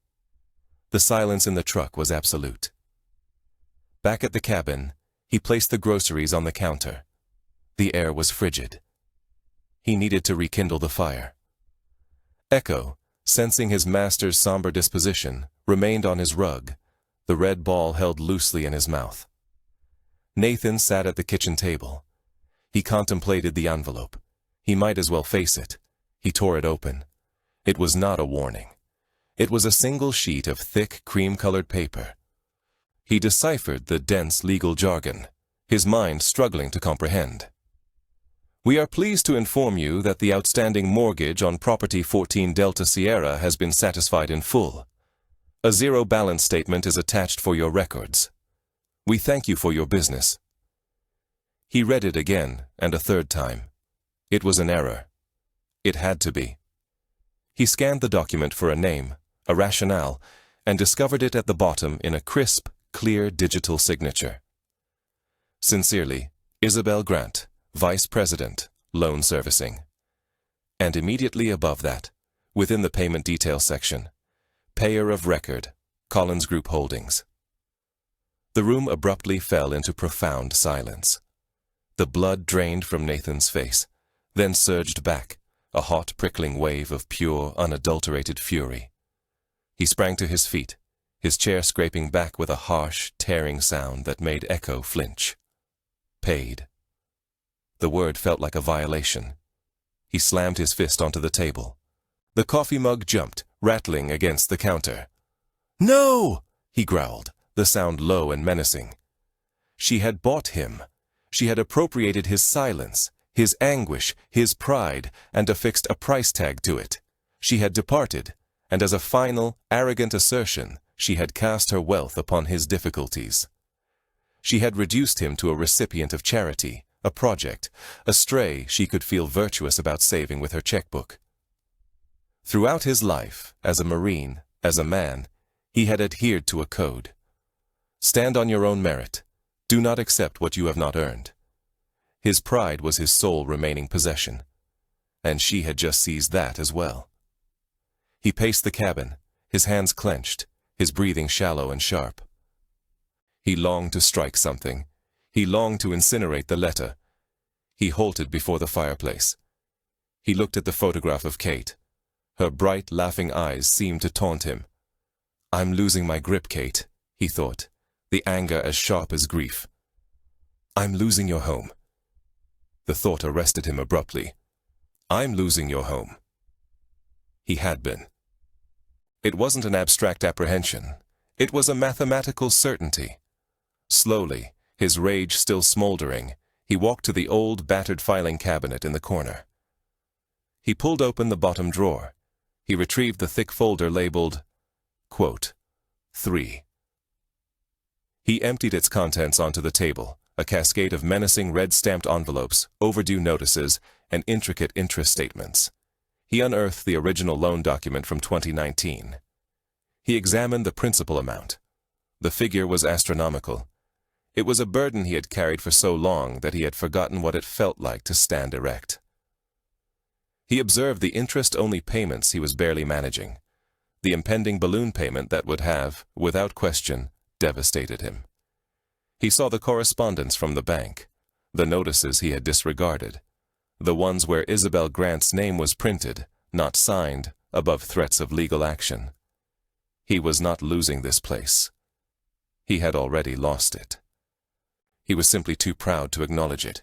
The silence in the truck was absolute. Back at the cabin, he placed the groceries on the counter. The air was frigid. He needed to rekindle the fire. Echo, sensing his master's somber disposition, remained on his rug, the red ball held loosely in his mouth. Nathan sat at the kitchen table. He contemplated the envelope. He might as well face it. He tore it open. It was not a warning. It was a single sheet of thick, cream-colored paper. He deciphered the dense legal jargon, his mind struggling to comprehend. We are pleased to inform you that the outstanding mortgage on property 14 Delta Sierra has been satisfied in full. A zero balance statement is attached for your records. We thank you for your business. He read it again, and a third time. It was an error. It had to be. He scanned the document for a name, a rationale, and discovered it at the bottom in a crisp, clear digital signature. Sincerely, Isabel Grant, Vice President, Loan Servicing. And immediately above that, within the payment details section, Payer of Record, Collins Group Holdings. The room abruptly fell into profound silence. The blood drained from Nathan's face, then surged back, a hot, prickling wave of pure, unadulterated fury. He sprang to his feet, his chair scraping back with a harsh, tearing sound that made Echo flinch. Paid. The word felt like a violation. He slammed his fist onto the table. The coffee mug jumped, rattling against the counter. "No!" he growled, the sound low and menacing. She had bought him. She had appropriated his silence, his anguish, his pride, and affixed a price tag to it. She had departed, and as a final, arrogant assertion, she had cast her wealth upon his difficulties. She had reduced him to a recipient of charity, a project, a stray she could feel virtuous about saving with her checkbook. Throughout his life, as a Marine, as a man, he had adhered to a code. Stand on your own merit. Do not accept what you have not earned. His pride was his sole remaining possession, and she had just seized that as well. He paced the cabin, his hands clenched, his breathing shallow and sharp. He longed to strike something. He longed to incinerate the letter. He halted before the fireplace. He looked at the photograph of Kate. Her bright, laughing eyes seemed to taunt him. "I'm losing my grip, Kate," he thought, the anger as sharp as grief. "I'm losing your home." The thought arrested him abruptly. "I'm losing your home." He had been. It wasn't an abstract apprehension. It was a mathematical certainty. Slowly, his rage still smoldering, he walked to the old, battered filing cabinet in the corner. He pulled open the bottom drawer. He retrieved the thick folder labeled, quote, 3. He emptied its contents onto the table, a cascade of menacing red-stamped envelopes, overdue notices, and intricate interest statements. He unearthed the original loan document from 2019. He examined the principal amount. The figure was astronomical. It was a burden he had carried for so long that he had forgotten what it felt like to stand erect. He observed the interest-only payments he was barely managing, the impending balloon payment that would have, without question, devastated him. He saw the correspondence from the bank, the notices he had disregarded, the ones where Isabel Grant's name was printed, not signed, above threats of legal action. He was not losing this place. He had already lost it. He was simply too proud to acknowledge it.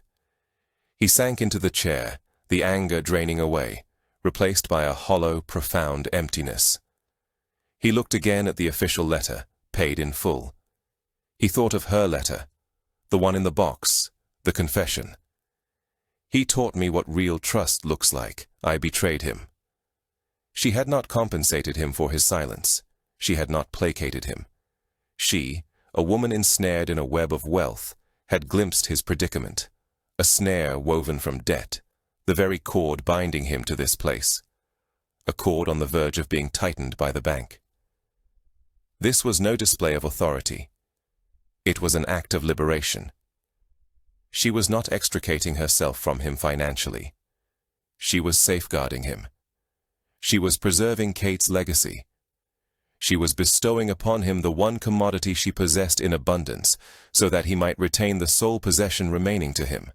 He sank into the chair, the anger draining away, replaced by a hollow, profound emptiness. He looked again at the official letter, paid in full. He thought of her letter, the one in the box, the confession. He taught me what real trust looks like. I betrayed him. She had not compensated him for his silence. She had not placated him. She, a woman ensnared in a web of wealth, had glimpsed his predicament, a snare woven from debt, the very cord binding him to this place, a cord on the verge of being tightened by the bank. This was no display of authority. It was an act of liberation. She was not extricating herself from him financially. She was safeguarding him. She was preserving Kate's legacy. She was bestowing upon him the one commodity she possessed in abundance, so that he might retain the sole possession remaining to him.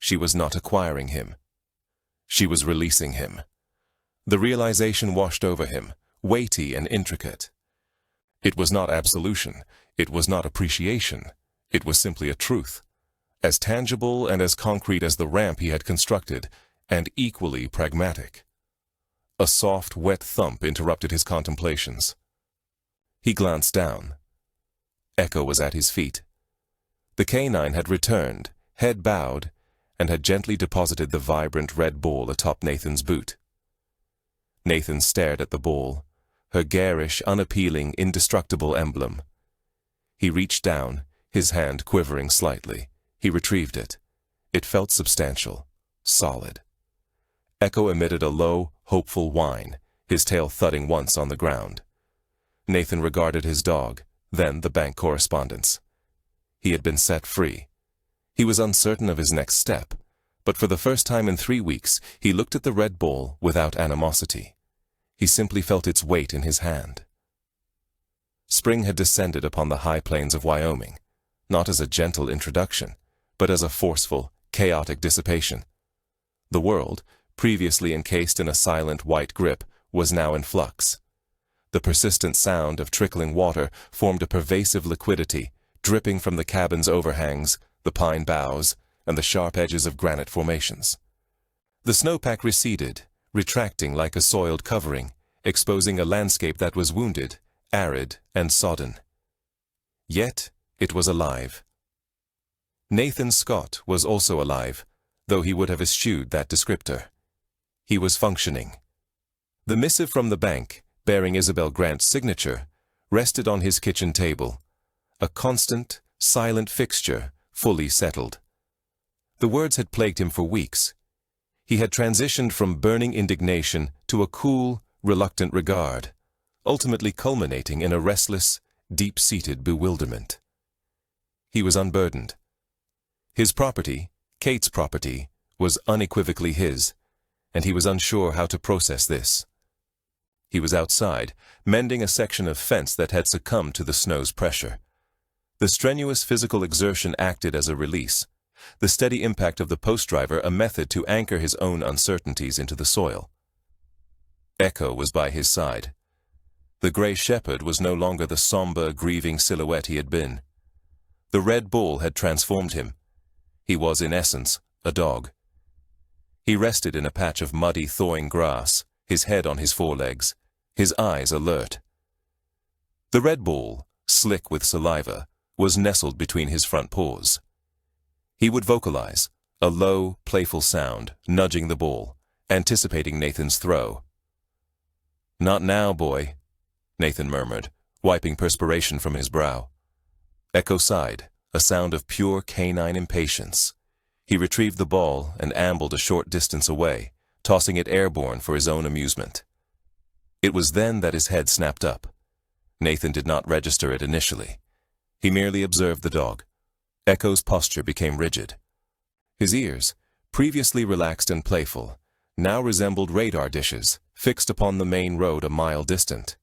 She was not acquiring him. She was releasing him. The realization washed over him, weighty and intricate. It was not absolution. It was not appreciation. It was simply a truth, as tangible and as concrete as the ramp he had constructed, and equally pragmatic. A soft, wet thump interrupted his contemplations. He glanced down. Echo was at his feet. The canine had returned, head bowed, and had gently deposited the vibrant red ball atop Nathan's boot. Nathan stared at the ball, her garish, unappealing, indestructible emblem. He reached down, his hand quivering slightly. He retrieved it. It felt substantial, solid. Echo emitted a low, hopeful whine, his tail thudding once on the ground. Nathan regarded his dog, then the bank correspondence. He had been set free. He was uncertain of his next step, but for the first time in 3 weeks, he looked at the red ball without animosity. He simply felt its weight in his hand. Spring had descended upon the high plains of Wyoming, not as a gentle introduction, but as a forceful, chaotic dissipation. The world, previously encased in a silent white grip, was now in flux. The persistent sound of trickling water formed a pervasive liquidity, dripping from the cabin's overhangs, the pine boughs, and the sharp edges of granite formations. The snowpack receded, retracting like a soiled covering, exposing a landscape that was wounded, arid, and sodden. Yet it was alive. Nathan Scott was also alive, though he would have eschewed that descriptor. He was functioning. The missive from the bank, bearing Isabel Grant's signature, rested on his kitchen table, a constant, silent fixture, fully settled. The words had plagued him for weeks. He had transitioned from burning indignation to a cool, reluctant regard, ultimately culminating in a restless, deep-seated bewilderment. He was unburdened. His property, Kate's property, was unequivocally his, and he was unsure how to process this. He was outside, mending a section of fence that had succumbed to the snow's pressure. The strenuous physical exertion acted as a release, the steady impact of the post driver a method to anchor his own uncertainties into the soil. Echo was by his side. The gray shepherd was no longer the somber, grieving silhouette he had been. The red bull had transformed him. He was, in essence, a dog. He rested in a patch of muddy, thawing grass, his head on his forelegs, his eyes alert. The red bull, slick with saliva, was nestled between his front paws. He would vocalize, a low, playful sound, nudging the bull, anticipating Nathan's throw. "Not now, boy," Nathan murmured, wiping perspiration from his brow. Echo sighed, a sound of pure canine impatience. He retrieved the ball and ambled a short distance away, tossing it airborne for his own amusement. It was then that his head snapped up. Nathan did not register it initially. He merely observed the dog. Echo's posture became rigid. His ears, previously relaxed and playful, now resembled radar dishes, fixed upon the main road a mile distant.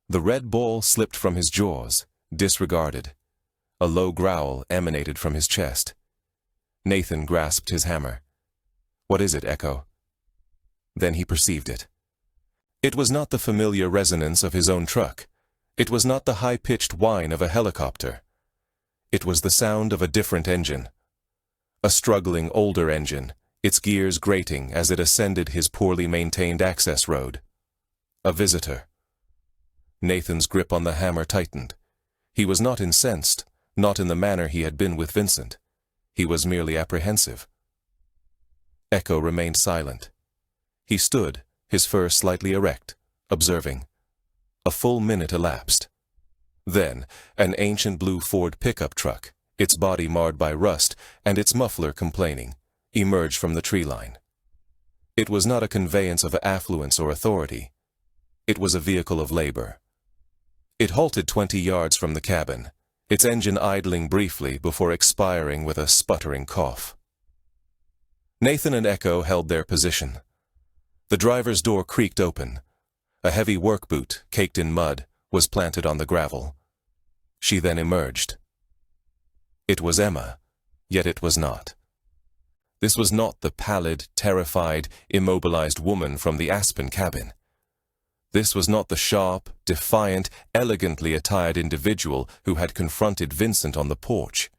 The red ball slipped from his jaws, disregarded. A low growl emanated from his chest. Nathan grasped his hammer. "What is it, Echo?" Then he perceived it. It was not the familiar resonance of his own truck. It was not the high-pitched whine of a helicopter. It was the sound of a different engine. A struggling, older engine, its gears grating as it ascended his poorly maintained access road. A visitor. Nathan's grip on the hammer tightened. He was not incensed, not in the manner he had been with Vincent. He was merely apprehensive. Echo remained silent. He stood, his fur slightly erect, observing. A full minute elapsed. Then, an ancient blue Ford pickup truck, its body marred by rust and its muffler complaining, emerged from the tree line. It was not a conveyance of affluence or authority. It was a vehicle of labor. It halted 20 yards from the cabin, its engine idling briefly before expiring with a sputtering cough. Nathan and Echo held their position. The driver's door creaked open. A heavy work boot, caked in mud, was planted on the gravel. She then emerged. It was Emma, yet it was not. This was not the pallid, terrified, immobilized woman from the Aspen cabin. This was not the sharp, defiant, elegantly attired individual who had confronted Vincent on the porch.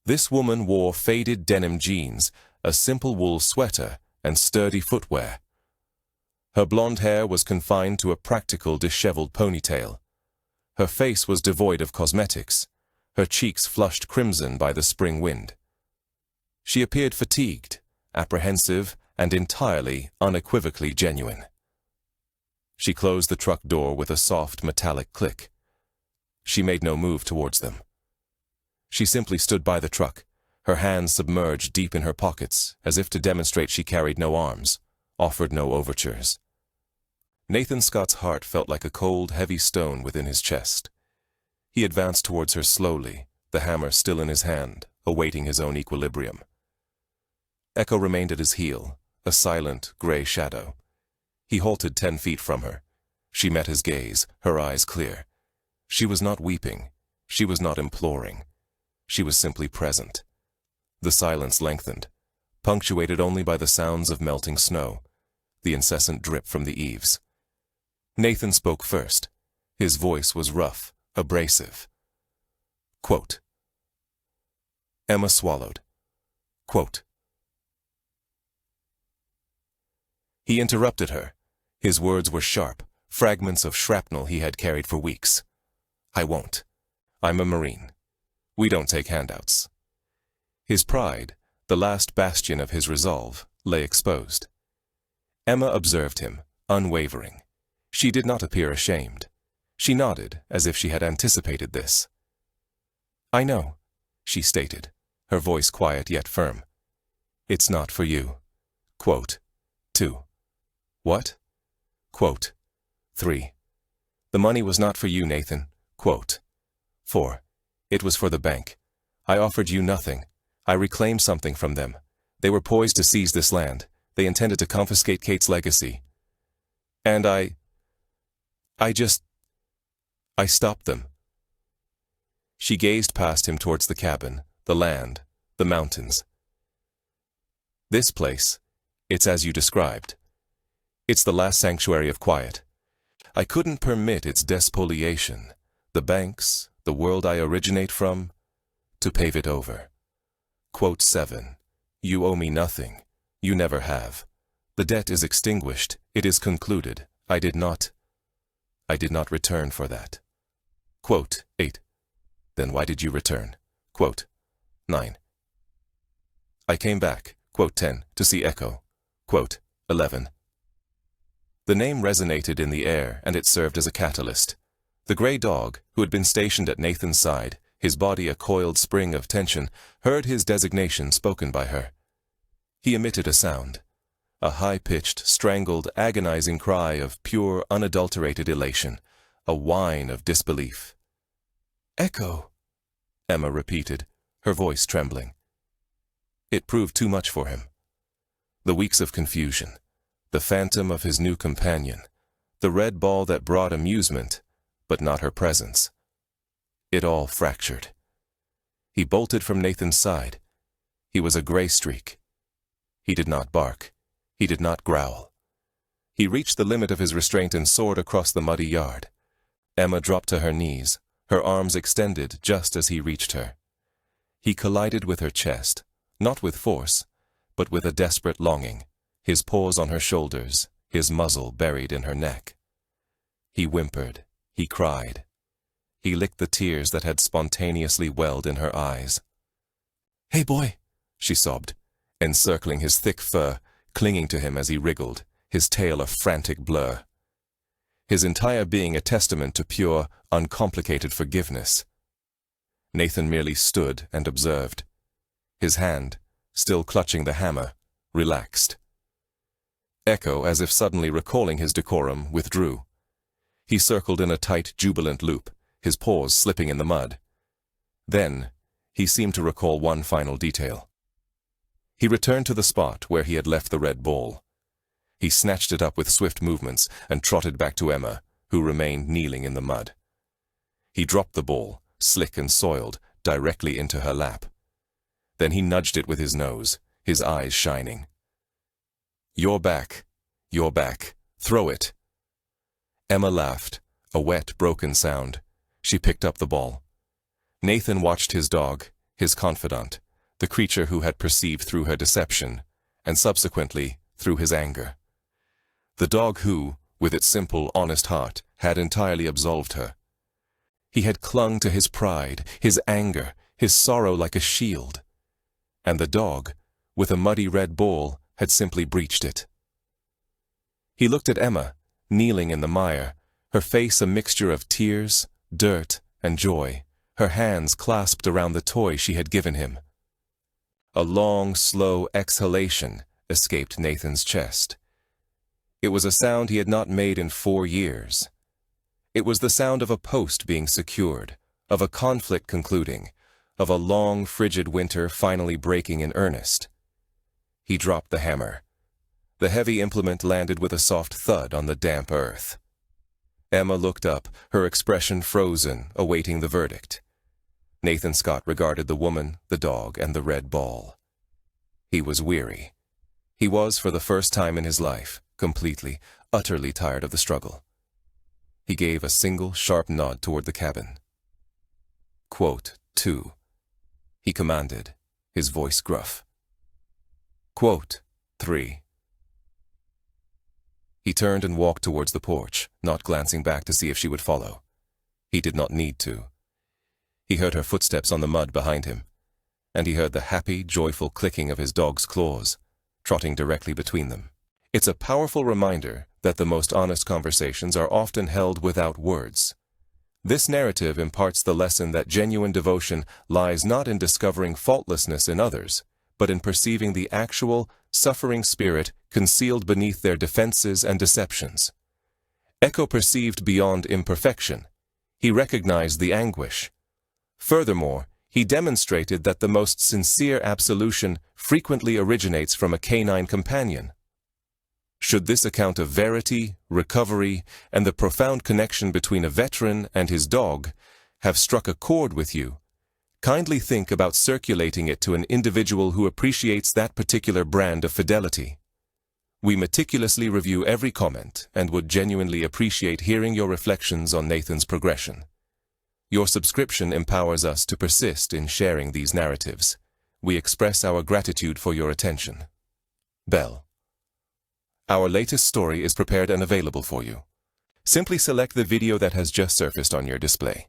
This woman wore faded denim jeans, a simple wool sweater, and sturdy footwear. Her blonde hair was confined to a practical, disheveled ponytail. Her face was devoid of cosmetics, her cheeks flushed crimson by the spring wind. She appeared fatigued, apprehensive, and entirely, unequivocally genuine. She closed the truck door with a soft, metallic click. She made no move towards them. She simply stood by the truck, her hands submerged deep in her pockets, as if to demonstrate she carried no arms, offered no overtures. Nathan Scott's heart felt like a cold, heavy stone within his chest. He advanced towards her slowly, the hammer still in his hand, awaiting his own equilibrium. Echo remained at his heel, a silent, gray shadow. He halted 10 feet from her. She met his gaze, her eyes clear. She was not weeping. She was not imploring. She was simply present. The silence lengthened, punctuated only by the sounds of melting snow, the incessant drip from the eaves. Nathan spoke first. His voice was rough, abrasive. Quote. Emma swallowed. Quote. He interrupted her. His words were sharp, fragments of shrapnel he had carried for weeks. "I won't. I'm a Marine. We don't take handouts." His pride, the last bastion of his resolve, lay exposed. Emma observed him, unwavering. She did not appear ashamed. She nodded, as if she had anticipated this. "I know," she stated, her voice quiet yet firm. "It's not for you." Quote. 2. What? Quote. 3. The money was not for you, Nathan. Quote. 4. It was for the bank. I offered you nothing. I reclaimed something from them. They were poised to seize this land. They intended to confiscate Kate's legacy. And I stopped them. She gazed past him towards the cabin, the land, the mountains. This place, it's as you described. It's the last sanctuary of quiet. I couldn't permit its despoliation, the banks, the world I originate from, to pave it over. Quote 7. You owe me nothing. You never have. The debt is extinguished. It is concluded. I did not return for that. Quote 8. Then why did you return? Quote 9. I came back. Quote 10. To see Echo. Quote 11. The name resonated in the air, and it served as a catalyst. The gray dog, who had been stationed at Nathan's side, his body a coiled spring of tension, heard his designation spoken by her. He emitted a sound, a high-pitched, strangled, agonizing cry of pure, unadulterated elation, a whine of disbelief. Echo, Emma repeated, her voice trembling. It proved too much for him. The weeks of confusion, the phantom of his new companion, the red ball that brought amusement, but not her presence. It all fractured. He bolted from Nathan's side. He was a gray streak. He did not bark. He did not growl. He reached the limit of his restraint and soared across the muddy yard. Emma dropped to her knees, her arms extended just as he reached her. He collided with her chest, not with force, but with a desperate longing, his paws on her shoulders, his muzzle buried in her neck. He whimpered, he cried. He licked the tears that had spontaneously welled in her eyes. "Hey, boy," she sobbed, encircling his thick fur, clinging to him as he wriggled, his tail a frantic blur. His entire being a testament to pure, uncomplicated forgiveness. Nathan merely stood and observed. His hand, still clutching the hammer, relaxed. Echo, as if suddenly recalling his decorum, withdrew. He circled in a tight, jubilant loop, his paws slipping in the mud. Then, he seemed to recall one final detail. He returned to the spot where he had left the red ball. He snatched it up with swift movements and trotted back to Emma, who remained kneeling in the mud. He dropped the ball, slick and soiled, directly into her lap. Then he nudged it with his nose, his eyes shining. You're back. Throw it." Emma laughed, a wet, broken sound. She picked up the ball. Nathan watched his dog, his confidant, the creature who had perceived through her deception, and subsequently through his anger. The dog who, with its simple, honest heart, had entirely absolved her. He had clung to his pride, his anger, his sorrow like a shield. And the dog, with a muddy red ball, had simply breached it. He looked at Emma, kneeling in the mire, her face a mixture of tears, dirt, and joy, her hands clasped around the toy she had given him. A long, slow exhalation escaped Nathan's chest. It was a sound he had not made in 4 years. It was the sound of a post being secured, of a conflict concluding, of a long, frigid winter finally breaking in earnest. He dropped the hammer. The heavy implement landed with a soft thud on the damp earth. Emma looked up, her expression frozen, awaiting the verdict. Nathan Scott regarded the woman, the dog, and the red ball. He was weary. He was, for the first time in his life, completely, utterly tired of the struggle. He gave a single, sharp nod toward the cabin. Quote 2. He commanded, his voice gruff. Quote 3. He turned and walked towards the porch, not glancing back to see if she would follow. He did not need to. He heard her footsteps on the mud behind him, and he heard the happy, joyful clicking of his dog's claws, trotting directly between them. It's a powerful reminder that the most honest conversations are often held without words. This narrative imparts the lesson that genuine devotion lies not in discovering faultlessness in others, but in perceiving the actual, suffering spirit concealed beneath their defenses and deceptions. Echo perceived beyond imperfection. He recognized the anguish. Furthermore, he demonstrated that the most sincere absolution frequently originates from a canine companion. Should this account of verity, recovery, and the profound connection between a veteran and his dog have struck a chord with you, kindly think about circulating it to an individual who appreciates that particular brand of fidelity. We meticulously review every comment and would genuinely appreciate hearing your reflections on Nathan's progression. Your subscription empowers us to persist in sharing these narratives. We express our gratitude for your attention. Bell. Our latest story is prepared and available for you. Simply select the video that has just surfaced on your display.